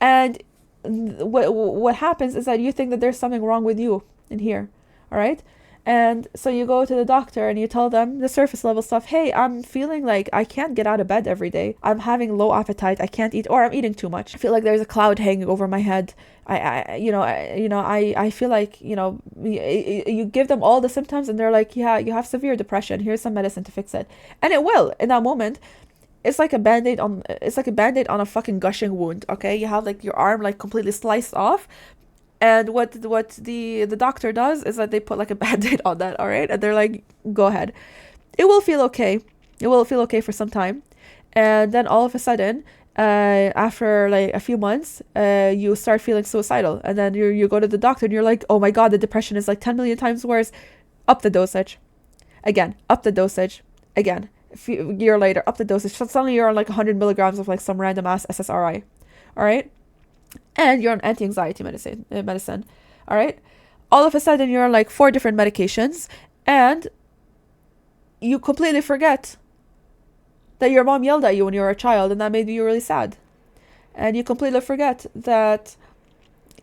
And what happens is that you think that there's something wrong with you in here. All right, and so you go to the doctor and you tell them the surface level stuff. Hey, I'm feeling like I can't get out of bed every day. I'm having low appetite. I can't eat, or I'm eating too much. I feel like there's a cloud hanging over my head. I feel like, you give them all the symptoms and they're like, yeah, you have severe depression. Here's some medicine to fix it. And it will, in that moment. It's like a band-aid on a fucking gushing wound. Okay, you have like your arm like completely sliced off. And what the doctor does is that they put like a band-aid on that, all right? And they're like, go ahead. It will feel okay. It will feel okay for some time. And then all of a sudden, after like a few months, you start feeling suicidal. And then you go to the doctor and you're like, oh my God, the depression is like 10 million times worse. Up the dosage. Again, up the dosage. Again, a year later, up the dosage. So suddenly you're on like 100 milligrams of like some random ass SSRI. All right? And you're on anti-anxiety medicine, all right? All of a sudden, you're on like 4 different medications, and you completely forget that your mom yelled at you when you were a child, and that made you really sad. And you completely forget that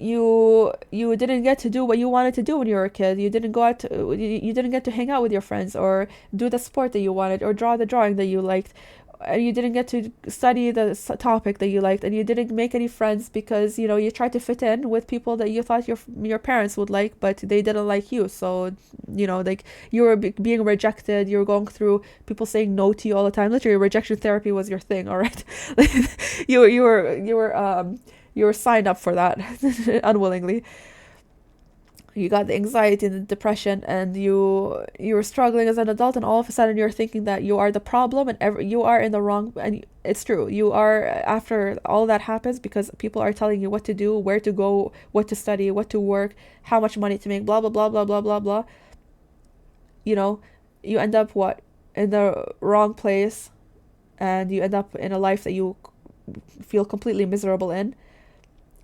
you didn't get to do what you wanted to do when you were a kid. You didn't get to hang out with your friends, or do the sport that you wanted, or draw the drawing that you liked. And you didn't get to study the topic that you liked, and you didn't make any friends because you tried to fit in with people that you thought your parents would like, but they didn't like you. So like you were being rejected. You were going through people saying no to you all the time. Literally, rejection therapy was your thing. All right, you were signed up for that unwillingly. You got the anxiety and the depression, and you were struggling as an adult, and all of a sudden you're thinking that you are the problem, and you are in the wrong. And it's true, you are. After all that happens, because people are telling you what to do, where to go, what to study, what to work, how much money to make, blah blah blah blah blah blah blah. You end up in the wrong place, and you end up in a life that you feel completely miserable in,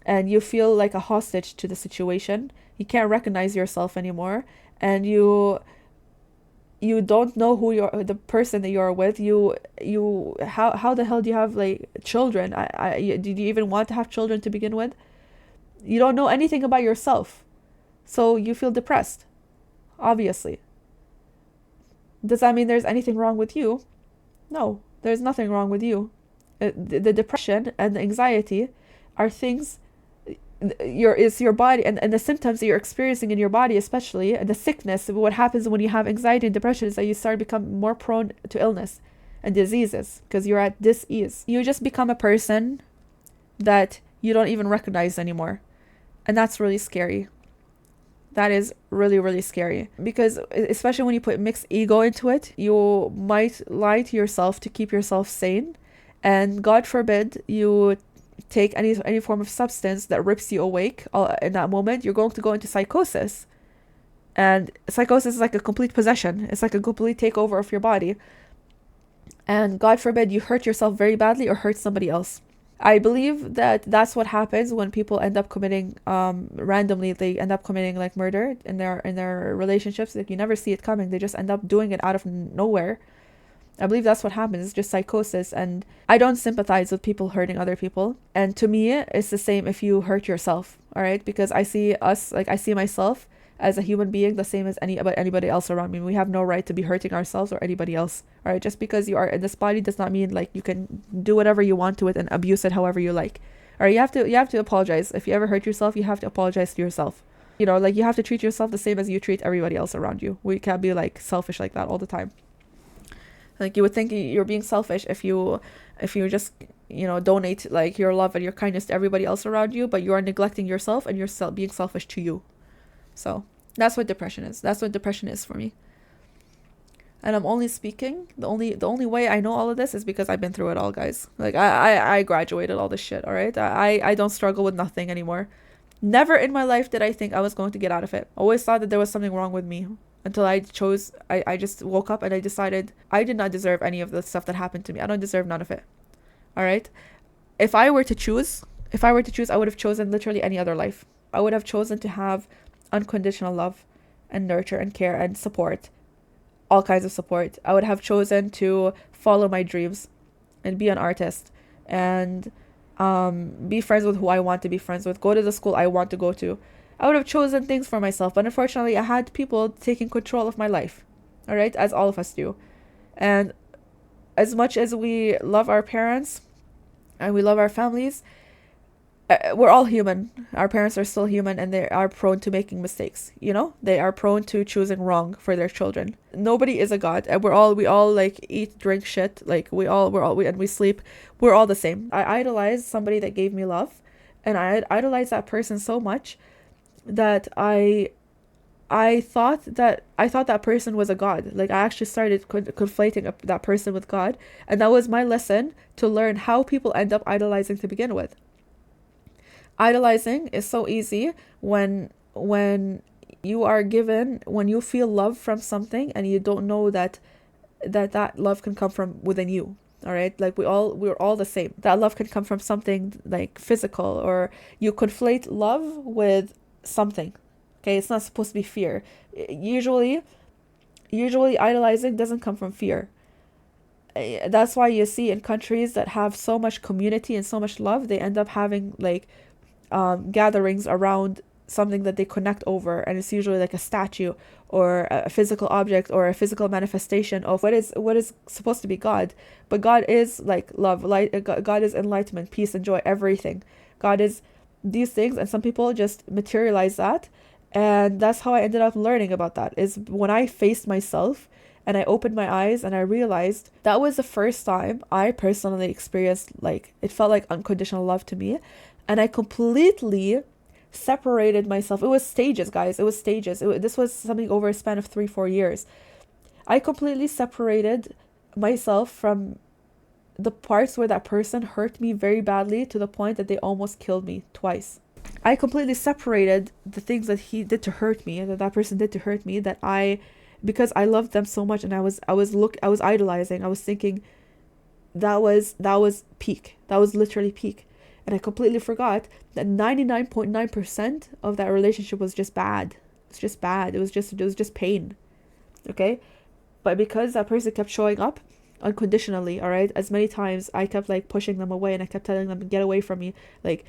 and you feel like a hostage to the situation. You can't recognize yourself anymore, and you don't know who the person that you're with. How the hell do you have like children? Did you even want to have children to begin with? You don't know anything about yourself, so you feel depressed. Obviously, does that mean there's anything wrong with you? No, there's nothing wrong with you. The depression and the anxiety are things. Your body and the symptoms that you're experiencing in your body, especially, and the sickness. What happens when you have anxiety and depression is that you start become more prone to illness and diseases, because you're at dis-ease. You just become a person that you don't even recognize anymore, and that's really scary. That is really, really scary, because especially when you put mixed ego into it, you might lie to yourself to keep yourself sane, and God forbid you take any form of substance that rips you awake in that moment. You're going to go into psychosis, and psychosis is like a complete possession. It's like a complete takeover of your body, and God forbid you hurt yourself very badly or hurt somebody else. I believe that that's what happens when people end up committing randomly. They end up committing like murder in their relationships. Like, you never see it coming. They just end up doing it out of nowhere. I believe that's what happens. It's just psychosis, and I don't sympathize with people hurting other people. And to me, it's the same if you hurt yourself, all right? Because I see myself as a human being the same as anybody else around me. We have no right to be hurting ourselves or anybody else, all right? Just because you are in this body does not mean like you can do whatever you want to it and abuse it however you like. All right, you have to apologize. If you ever hurt yourself, you have to apologize to yourself. Like you have to treat yourself the same as you treat everybody else around you. We can't be like selfish like that all the time. Like, you would think you're being selfish if you just, donate like your love and your kindness to everybody else around you, but you are neglecting yourself and you're being selfish to you. So that's what depression is. That's what depression is for me. And I'm only speaking, the only way I know all of this is because I've been through it all, guys. Like, I graduated all this shit, all right? I don't struggle with nothing anymore. Never in my life did I think I was going to get out of it. Always thought that there was something wrong with me until I just woke up and I decided I did not deserve any of the stuff that happened to me. I don't deserve none of it. All right? If I were to choose, I would have chosen literally any other life. I would have chosen to have unconditional love and nurture and care and support, all kinds of support. I would have chosen to follow my dreams and be an artist and be friends with who I want to be friends with, go to the school I want to go to. I would have chosen things for myself, but unfortunately, I had people taking control of my life, all right, as all of us do. And as much as we love our parents and we love our families, we're all human. Our parents are still human and they are prone to making mistakes, They are prone to choosing wrong for their children. Nobody is a god, and we all like eat, drink shit, like and we sleep. We're all the same. I idolized somebody that gave me love, and I idolized that person so much that I thought that person was a god. Like, I actually started conflating that person with God, and that was my lesson to learn how people end up idolizing to begin with. Idolizing is so easy when you feel love from something and you don't know that love can come from within you. All right, like we're all the same. That love can come from something like physical, or you conflate love with something. Okay, it's not supposed to be fear. Usually idolizing doesn't come from fear. That's why you see in countries that have so much community and so much love, they end up having like gatherings around something that they connect over, and it's usually like a statue or a physical object or a physical manifestation of what is supposed to be God. But God is like love, light. God is enlightenment, peace, and joy, everything. God is these things, and some people just materialize that, and that's how I ended up learning about that, is when I faced myself and I opened my eyes and I realized that was the first time I personally experienced, like, it felt like unconditional love to me. And I completely separated myself. It was stages, guys. It was stages. This was something over a span of 3-4 years. I completely separated myself from the parts where that person hurt me very badly to the point that they almost killed me twice. I completely separated the things that he did to hurt me, that person did to hurt me, because I loved them so much, and I was idolizing. I was thinking that was peak. That was literally peak. And I completely forgot that 99.9% of that relationship was just bad. It's just bad. It was just pain. Okay? But because that person kept showing up unconditionally, all right, as many times I kept like pushing them away, and I kept telling them to get away from me. Like,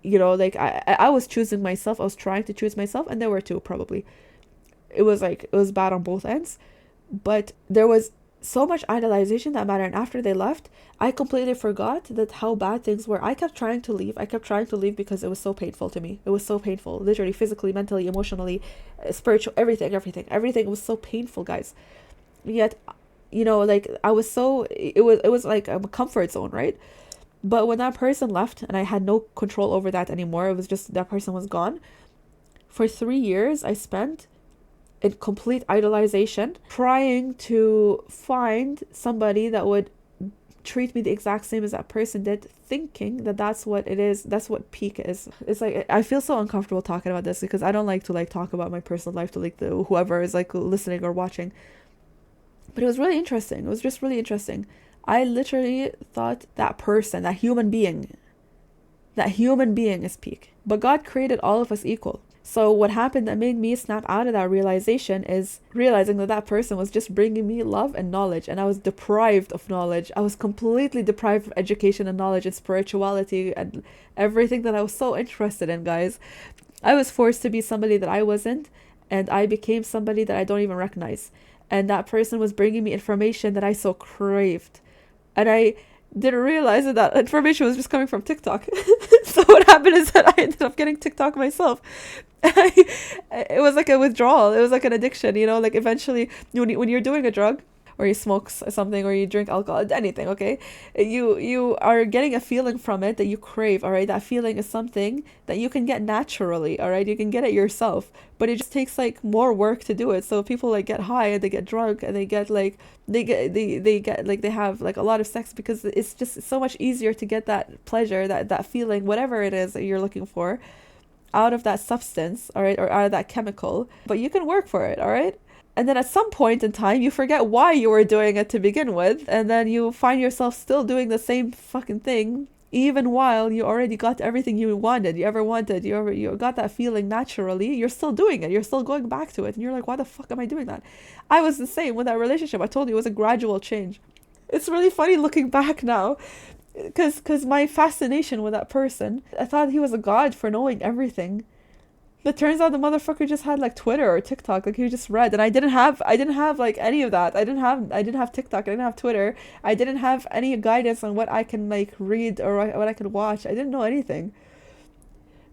like I was choosing myself. I was trying to choose myself, and there were two probably. It was bad on both ends. But there was so much idolization that mattered, and after they left, I completely forgot that how bad things were. I kept trying to leave because it was so painful to me. It was so painful, literally, physically, mentally, emotionally, spiritual, everything was so painful, guys. Yet, like, I was so, it was like a comfort zone, right? But when that person left and I had no control over that anymore, it was just that person was gone. For 3 years I spent in complete idolization, trying to find somebody that would treat me the exact same as that person did, thinking that that's what it is. That's what peak is. It's like, I feel so uncomfortable talking about this because I don't like to like talk about my personal life to like whoever is like listening or watching. But it was really interesting. It was just really interesting. I literally thought that person, that human being is peak. But God created all of us equal. So what happened that made me snap out of that realization is realizing that person was just bringing me love and knowledge, and I was deprived of knowledge. I was completely deprived of education and knowledge and spirituality and everything that I was so interested in, guys. I was forced to be somebody that I wasn't, and I became somebody that I don't even recognize. And that person was bringing me information that I so craved. And I didn't realize that information was just coming from TikTok. So what happened is that I ended up getting TikTok myself. It was like a withdrawal. It was like an addiction, like eventually when you're doing a drug or you smoke something, or you drink alcohol, anything, okay? You are getting a feeling from it that you crave, all right? That feeling is something that you can get naturally, all right? You can get it yourself, but it just takes like more work to do it. So people like get high and they get drunk and they get like they get like they have like a lot of sex because it's just so much easier to get that pleasure, that feeling, whatever it is that you're looking for, out of that substance, all right, or out of that chemical. But you can work for it, all right? And then at some point in time, you forget why you were doing it to begin with, and then you find yourself still doing the same fucking thing, even while you already got everything you wanted, you got that feeling naturally. You're still doing it. You're still going back to it, and you're like, why the fuck am I doing that? I was the same with that relationship. I told you it was a gradual change. It's really funny looking back now, because my fascination with that person, I thought he was a god for knowing everything. But turns out the motherfucker just had like Twitter or TikTok, like he just read, and I didn't have like any of that. I didn't have TikTok, I didn't have Twitter, I didn't have any guidance on what I can like read or what I could watch. I didn't know anything.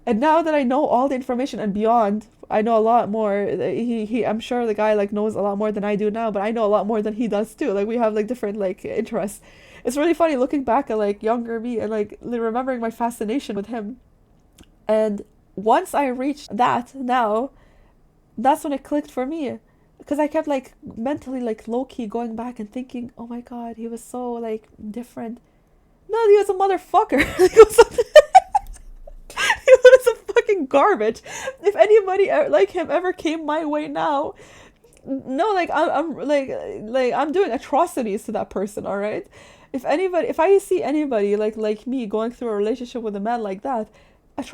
And now that I know all the information and beyond, I know a lot more. I'm sure the guy like knows a lot more than I do now, but I know a lot more than he does too. Like we have like different like interests. It's really funny looking back at like younger me and like remembering my fascination with him. And once I reached that now, that's when it clicked for me. Because I kept like mentally like low-key going back and thinking, oh my god, he was so like different. No, he was a motherfucker. He was a fucking garbage. If anybody like him ever came my way now, no, like I'm like I'm doing atrocities to that person, all right? If I see anybody like me going through a relationship with a man like that, I'm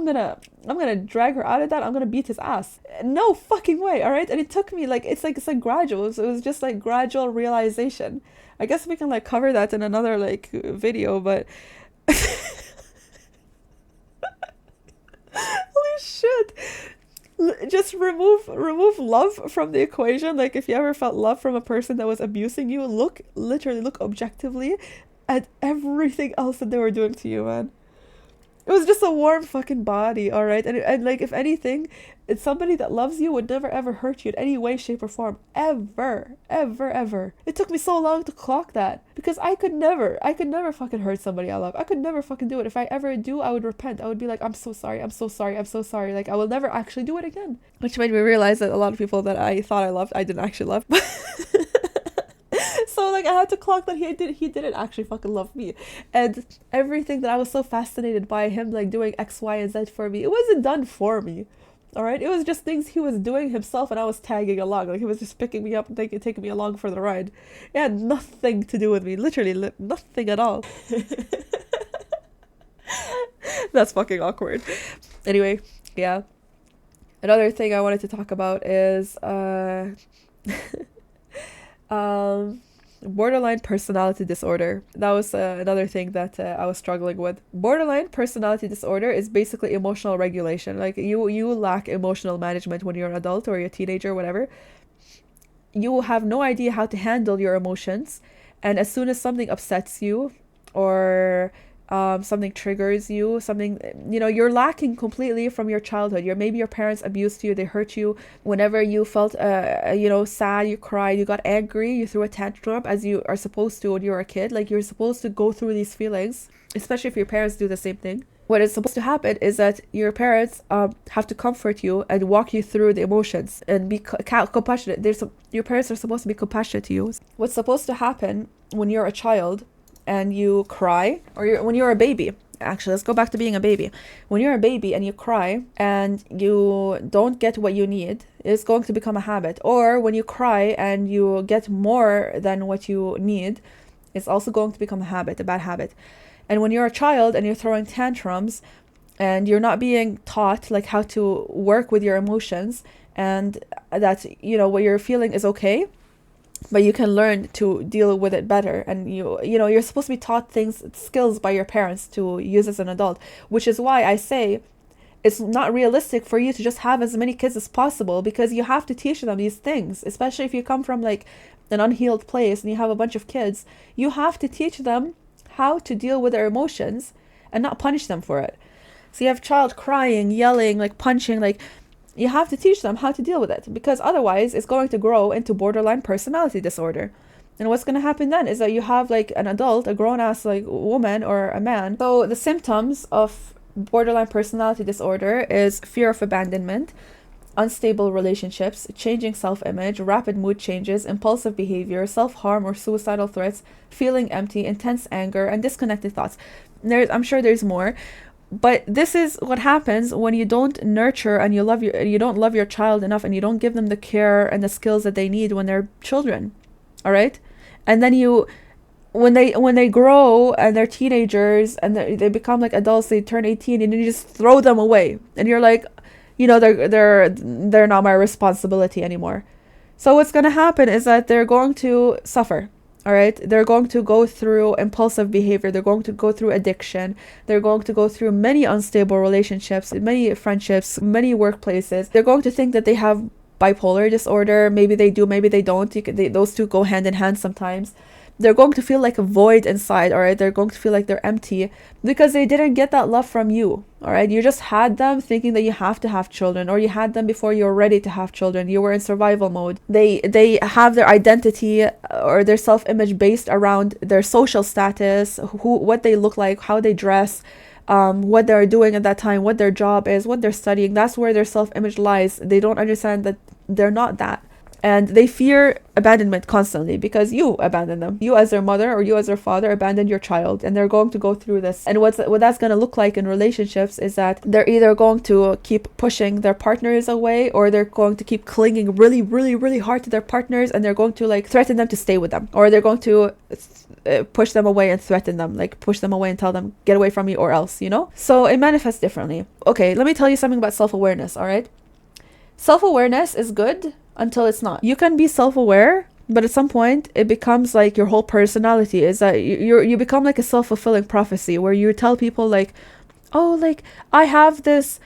gonna drag her out of that. I'm gonna beat his ass. No fucking way, all right? And it took me like it's like gradual. So it was just like gradual realization. I guess we can like cover that in another like video, but holy shit. Just remove love from the equation. Like if you ever felt love from a person that was abusing you, literally look objectively at everything else that they were doing to you, man. It was just a warm fucking body, all right? And like, if anything, it's somebody that loves you would never ever hurt you in any way, shape, or form. Ever. Ever, ever. It took me so long to clock that. Because I could never fucking hurt somebody I love. I could never fucking do it. If I ever do, I would repent. I would be like, I'm so sorry. I'm so sorry. I'm so sorry. Like, I will never actually do it again. Which made me realize that a lot of people that I thought I loved, I didn't actually love. So like I had to clock that he didn't actually fucking love me, and everything that I was so fascinated by him like doing X, Y, and Z for me, it wasn't done for me, all right? It was just things he was doing himself, and I was tagging along. Like he was just picking me up and taking me along for the ride. It had nothing to do with me, literally nothing at all. That's fucking awkward. Anyway, yeah. Another thing I wanted to talk about is borderline personality disorder. That was another thing that I was struggling with. Borderline personality disorder is basically emotional regulation. Like you lack emotional management when you're an adult or you're a teenager, whatever. You have no idea how to handle your emotions, and as soon as something upsets you or something triggers you, something, you're lacking completely from your childhood. Maybe your parents abused you, they hurt you. Whenever you felt sad, you cried, you got angry, you threw a tantrum, as you are supposed to when you're a kid. Like you're supposed to go through these feelings, especially if your parents do the same thing. What is supposed to happen is that your parents have to comfort you and walk you through the emotions and be compassionate. Your parents are supposed to be compassionate to you. What's supposed to happen when you're a child and you cry, or when you're a baby. Actually, let's go back to being a baby. When you're a baby and you cry and you don't get what you need, it's going to become a habit. Or when you cry and you get more than what you need, it's also going to become a habit, a bad habit. And when you're a child and you're throwing tantrums and you're not being taught like how to work with your emotions, and that what you're feeling is okay, but you can learn to deal with it better, and you're supposed to be taught skills by your parents to use as an adult, which is why I say it's not realistic for you to just have as many kids as possible, because you have to teach them these things, especially if you come from like an unhealed place and you have a bunch of kids. You have to teach them how to deal with their emotions and not punish them for it. So you have a child crying, yelling, like punching, like You have to teach them how to deal with it, because otherwise it's going to grow into borderline personality disorder. And what's going to happen then is that you have like an adult, a grown ass like woman or a man. So the symptoms of borderline personality disorder is fear of abandonment, unstable relationships, changing self-image, rapid mood changes, impulsive behavior, self-harm or suicidal threats, feeling empty, intense anger, and disconnected thoughts. I'm sure there's more, but this is what happens when you don't nurture and you don't love your child enough, and you don't give them the care and the skills that they need when they're children. All right? And then when they grow and they're teenagers and they become like adults, they turn 18, and you just throw them away, and you're like, they're not my responsibility anymore. So what's going to happen is that they're going to suffer. All right, they're going to go through impulsive behavior, they're going to go through addiction, they're going to go through many unstable relationships, many friendships, many workplaces. They're going to think that they have bipolar disorder. Maybe they do, maybe they don't. Those two go hand in hand sometimes. They're going to feel like a void inside, all right? They're going to feel like they're empty because they didn't get that love from you, all right? You just had them thinking that you have to have children, or you had them before you were ready to have children. You were in survival mode. They have their identity or their self-image based around their social status, what they look like, how they dress, what they're doing at that time, what their job is, what they're studying. That's where their self-image lies. They don't understand that they're not that. And they fear abandonment constantly because you abandoned them. You as their mother or you as their father abandoned your child, and they're going to go through this. And what that's going to look like in relationships is that they're either going to keep pushing their partners away, or they're going to keep clinging really, really, really hard to their partners, and they're going to like threaten them to stay with them, or they're going to push them away and threaten them, like push them away and tell them, get away from me or else, So it manifests differently. Okay, let me tell you something about self-awareness, all right? Self-awareness is good until it's not. You can be self-aware, but at some point it becomes like your whole personality is that you become like a self-fulfilling prophecy, where you tell people like, oh, like I have this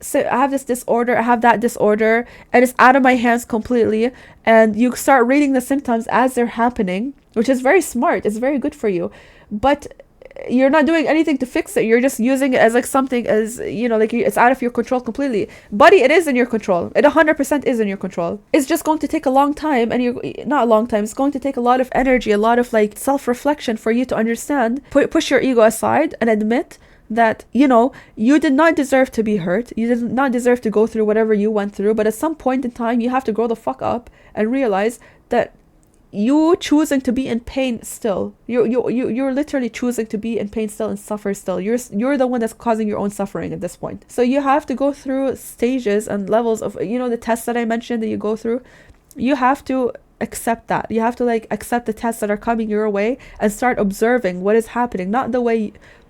disorder, I have that disorder, and it's out of my hands completely. And you start reading the symptoms as they're happening, which is very smart. It's very good for you, but you're not doing anything to fix it. You're just using it as like something as, like it's out of your control completely. Buddy, it is in your control. It 100% is in your control. It's just going to take a long time, and not a long time. It's going to take a lot of energy, a lot of like self-reflection for you to understand, push your ego aside and admit that, you did not deserve to be hurt. You did not deserve to go through whatever you went through. But at some point in time, you have to grow the fuck up and realize that you choosing to be in pain still, you're literally choosing to be in pain still and suffer still. You're the one that's causing your own suffering at this point. So you have to go through stages and levels of, the tests that I mentioned that you go through. You have to accept that. You have to like accept the tests that are coming your way and start observing what is happening.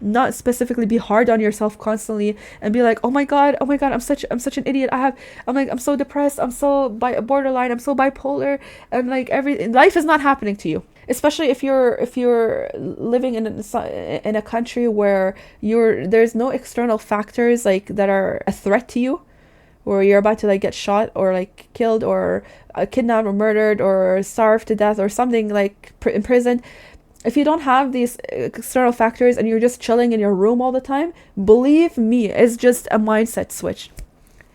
Not specifically be hard on yourself constantly and be like, oh my god, I'm such an idiot. I'm so depressed, I'm so borderline, I'm so bipolar, and like life is not happening to you. Especially if you're living in a country where there's no external factors like that are a threat to you, where you're about to like get shot or like killed or kidnapped or murdered or starved to death or something, like imprisoned. If you don't have these external factors and you're just chilling in your room all the time, believe me, it's just a mindset switch.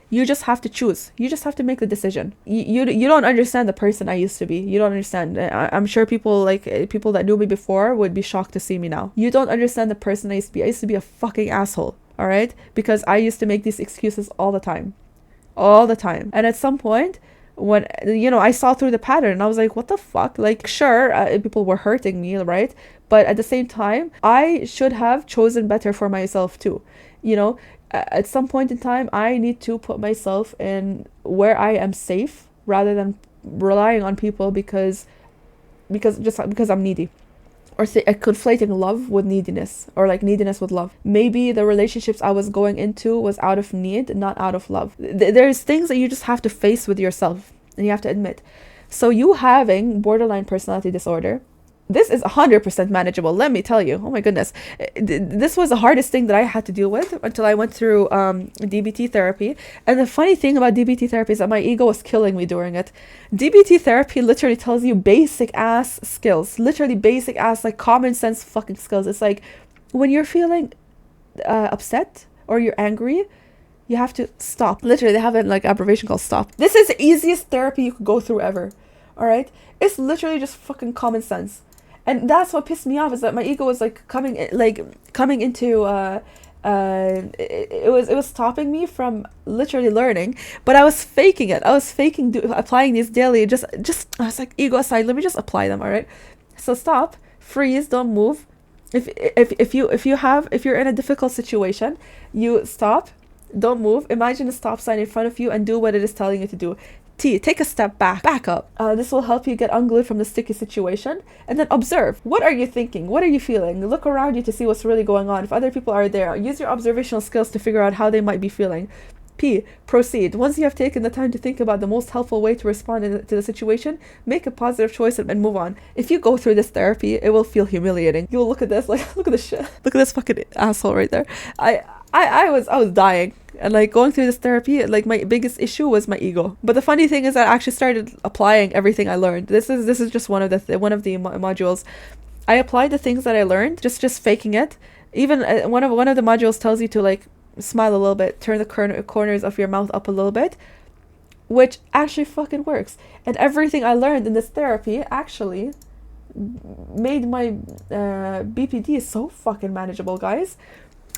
You just have to choose. You just have to make the decision. You don't understand the person I used to be. You don't understand. I'm sure people that knew me before would be shocked to see me now. You don't understand the person I used to be. I used to be a fucking asshole, all right? Because I used to make these excuses all the time. And at some point, when I saw through the pattern, and I was like, what the fuck? Like, sure, people were hurting me, right? But at the same time, I should have chosen better for myself too. At some point in time, I need to put myself in where I am safe rather than relying on people because I'm needy. Or conflating love with neediness, or like neediness with love. Maybe the relationships I was going into was out of need, not out of love. There's things that you just have to face with yourself, and you have to admit. So you having borderline personality disorder, this is 100% manageable, let me tell you. Oh my goodness. This was the hardest thing that I had to deal with until I went through DBT therapy. And the funny thing about DBT therapy is that my ego was killing me during it. DBT therapy literally tells you basic ass skills. Literally basic ass, like common sense fucking skills. It's like when you're feeling upset or you're angry, You have to stop. Literally, they have a like abbreviation called stop. This is the easiest therapy you could go through ever. All right? It's literally just fucking common sense. And that's what pissed me off, is that my ego was like coming into it was stopping me from literally learning, but I was faking it. I was faking applying these daily. Just I was like, ego aside, let me just apply them. All right? So stop, freeze, don't move. If you're in a difficult situation, you stop, don't move, imagine a stop sign in front of you, and do what it is telling you to do. Take a step back up. This will help you get unglued from the sticky situation, and then observe. What are you thinking? What are you feeling? Look around you to see what's really going on. If other people are there, use your observational skills to figure out how they might be feeling. Proceed. Once you have taken the time to think about the most helpful way to respond to the situation, make a positive choice and move on. If you go through this therapy, it will feel humiliating. You'll look at this, like, look at this shit. Look at this fucking asshole right there. I was dying. And like going through this therapy, like my biggest issue was my ego. But the funny thing is that I actually started applying everything I learned. This is just one of the modules. I applied the things that I learned, just faking it. Even one of the modules tells you to like smile a little bit, turn the corners of your mouth up a little bit, which actually fucking works. And everything I learned in this therapy actually made my BPD so fucking manageable, guys.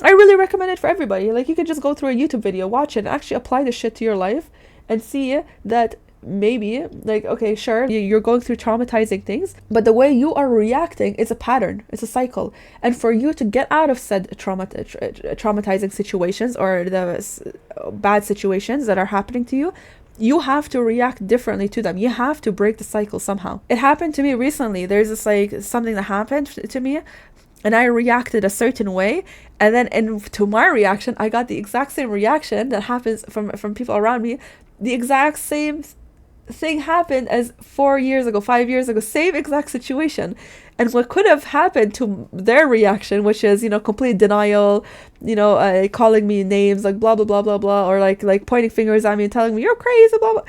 I really recommend it for everybody. Like, you could just go through a YouTube video, watch it, and actually apply this shit to your life and see that maybe, like, okay, sure, you're going through traumatizing things, but the way you are reacting is a pattern, it's a cycle. And for you to get out of said traumatizing situations or the bad situations that are happening to you, you have to react differently to them. You have to break the cycle somehow. It happened to me recently. There's this, like, something that happened to me, and I reacted a certain way, and then to my reaction, I got the exact same reaction that happens from people around me. The exact same thing happened as 4 years ago, 5 years ago, same exact situation. And what could have happened to their reaction, which is, complete denial, calling me names, like blah, blah, blah, blah, blah, or like pointing fingers at me and telling me you're crazy, blah, blah.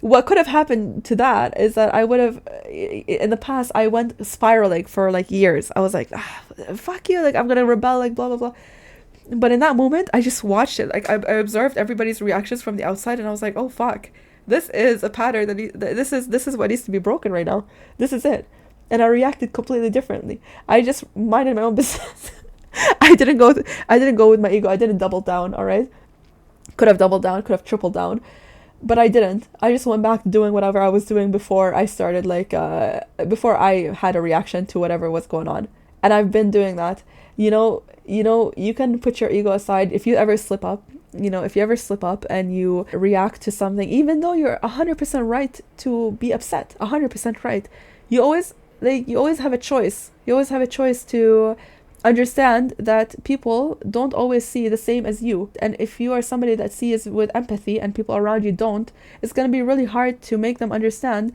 What could have happened to that is that I would have, in the past, I went spiraling for like years. I was like, fuck you, like I'm gonna rebel, like blah, blah, blah. But in that moment, I just watched it. Like I observed everybody's reactions from the outside, and I was like, oh fuck, this is a pattern this is what needs to be broken right now. This is it. And I reacted completely differently. I just minded my own business. I didn't go with my ego. I didn't double down. All right, could have doubled down, could have tripled down. But I didn't. I just went back to doing whatever I was doing before I started, before I had a reaction to whatever was going on. And I've been doing that. You can put your ego aside. If you ever slip up, and you react to something, even though you're 100% right to be upset, 100% right, you always have a choice. You always have a choice to understand that people don't always see the same as you. And if you are somebody that sees with empathy and people around you don't, it's going to be really hard to make them understand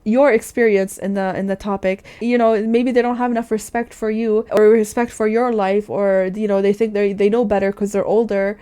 your experience in the topic. Maybe they don't have enough respect for you or respect for your life, or they think they know better because they're older.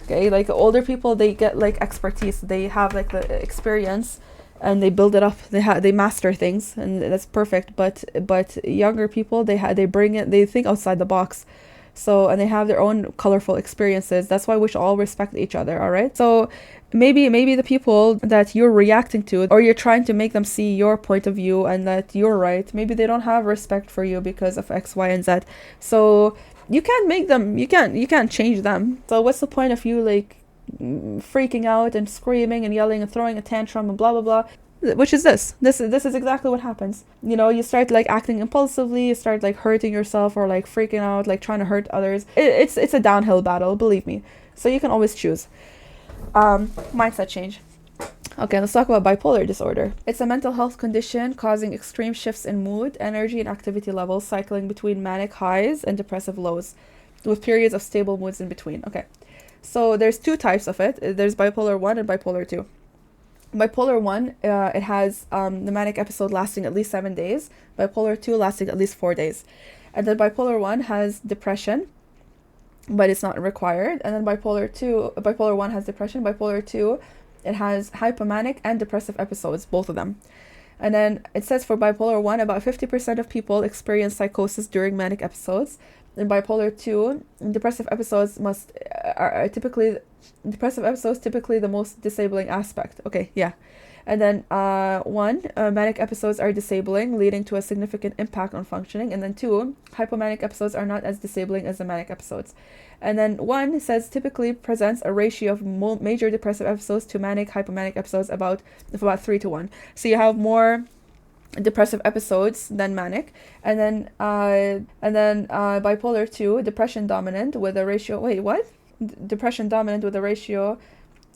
Okay, like older people, they get like expertise, they have like the experience, and they build it up. They master things, and that's perfect. But younger people, they bring it. They think outside the box. So, and they have their own colorful experiences. That's why we should all respect each other. All right. So maybe the people that you're reacting to, or you're trying to make them see your point of view and that you're right, maybe they don't have respect for you because of X, Y, and Z. So you can't make them. You can't change them. So what's the point of you like freaking out and screaming and yelling and throwing a tantrum and blah blah blah, which is this is exactly what happens. You start like acting impulsively, you start like hurting yourself or like freaking out, like trying to hurt others. It's a downhill battle, believe me. So you can always choose. Mindset change. Okay, let's talk about bipolar disorder. It's a mental health condition causing extreme shifts in mood, energy, and activity levels, cycling between manic highs and depressive lows, with periods of stable moods in between. Okay. So there's two types of it. There's bipolar 1 and bipolar 2. Bipolar 1, it has the manic episode lasting at least 7 days. Bipolar 2 lasting at least 4 days. And then bipolar 1 has depression, but it's not required. And then bipolar 1 has depression. Bipolar 2, it has hypomanic and depressive episodes, both of them. And then it says for bipolar 1, about 50% of people experience psychosis during manic episodes. In bipolar 2, depressive episodes are typically the most disabling aspect. Okay, yeah. And then 1, manic episodes are disabling, leading to a significant impact on functioning. And then 2, hypomanic episodes are not as disabling as the manic episodes. And then 1 says typically presents a ratio of major depressive episodes to manic hypomanic episodes of about 3 to 1. So you have more depressive episodes than manic. And then bipolar 2, depression dominant with a ratio, depression dominant with a ratio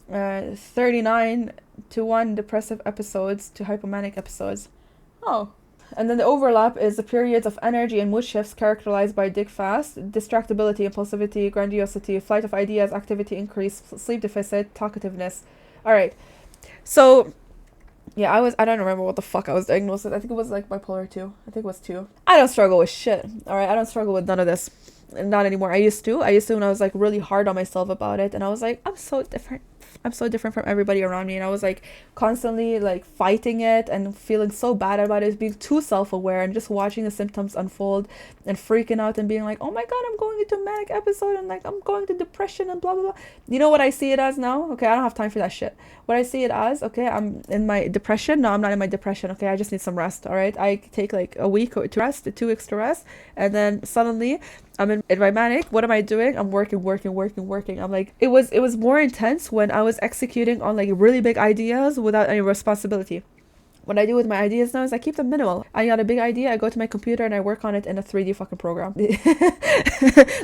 39 to 1 depressive episodes to hypomanic episodes. Oh. And then the overlap is the periods of energy and mood shifts characterized by dig fast, distractibility, impulsivity, grandiosity, flight of ideas, activity increase, sleep deficit, talkativeness. All right. So yeah, I don't remember what the fuck I was diagnosed with. I think it was like bipolar 2. I think it was 2. I don't struggle with shit. All right, I don't struggle with none of this. Not anymore. I used to when I was like really hard on myself about it, and I was like, I'm so different from everybody around me, and I was like constantly like fighting it and feeling so bad about it, being too self-aware and just watching the symptoms unfold and freaking out and being like, oh my god, I'm going into a manic episode and like I'm going to depression and blah blah blah. You know what I see it as now? Okay, I don't have time for that shit. What I see it as, okay, I'm in my depression. No, I'm not in my depression. Okay, I just need some rest. All right, I take like a week to rest, 2 weeks to rest, and then suddenly I'm in my manic. What am I doing? I'm working. I'm like, it was more intense when I was executing on like really big ideas without any responsibility. What I do with my ideas now is I keep them minimal. I got a big idea, I go to my computer and I work on it in a 3D fucking program.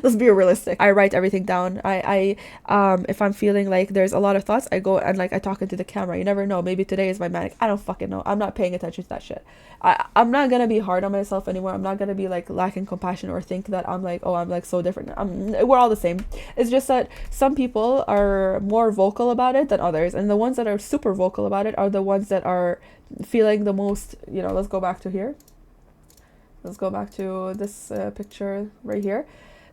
Let's be realistic. I write everything down. I if I'm feeling like there's a lot of thoughts, I go and like I talk into the camera. You never know. Maybe today is my manic. I don't fucking know. I'm not paying attention to that shit. I'm not gonna be hard on myself anymore. I'm not gonna be like lacking compassion or think that I'm like, oh, I'm like so different. We're all the same. It's just that some people are more vocal about it than others, and the ones that are super vocal about it are the ones that are feeling the most. Let's go back to here. Let's go back to this picture right here.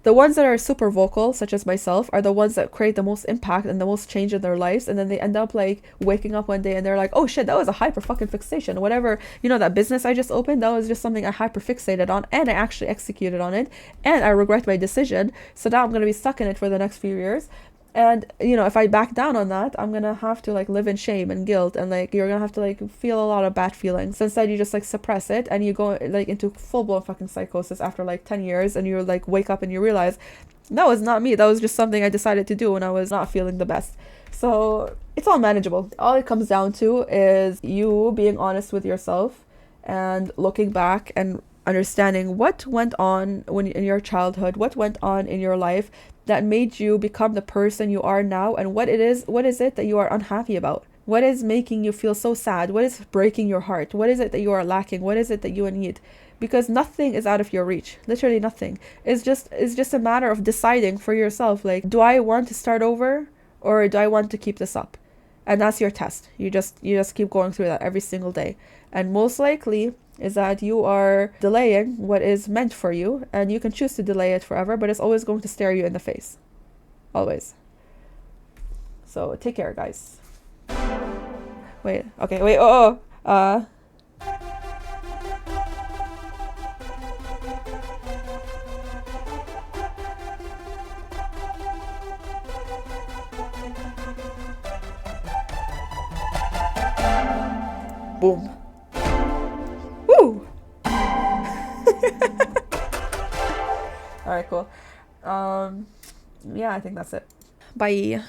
The ones that are super vocal, such as myself, are the ones that create the most impact and the most change in their lives, and then they end up like waking up one day and they're like, oh shit, that was a hyper fucking fixation. Whatever, that business I just opened, that was just something I hyper fixated on, and I actually executed on it, and I regret my decision, so now I'm gonna be stuck in it for the next few years. And if I back down on that, I'm gonna have to like live in shame and guilt, and like you're gonna have to like feel a lot of bad feelings. Instead, you just like suppress it, and you go like into full-blown fucking psychosis after like 10 years, and you like wake up and you realize that was not me. That was just something I decided to do when I was not feeling the best. So it's all manageable. All it comes down to is you being honest with yourself and looking back and understanding what went on in your childhood, what went on in your life that made you become the person you are now, and what is it that you are unhappy about? What is making you feel so sad? What is breaking your heart? What is it that you are lacking? What is it that you need? Because nothing is out of your reach. Literally nothing. It's just a matter of deciding for yourself, like, do I want to start over or do I want to keep this up? And that's your test. You just keep going through that every single day. And most likely is that you are delaying what is meant for you, and you can choose to delay it forever, but it's always going to stare you in the face. Always. So take care, guys. Wait. Okay. Wait. Boom. Woo! Alright, cool. Yeah, I think that's it. Bye.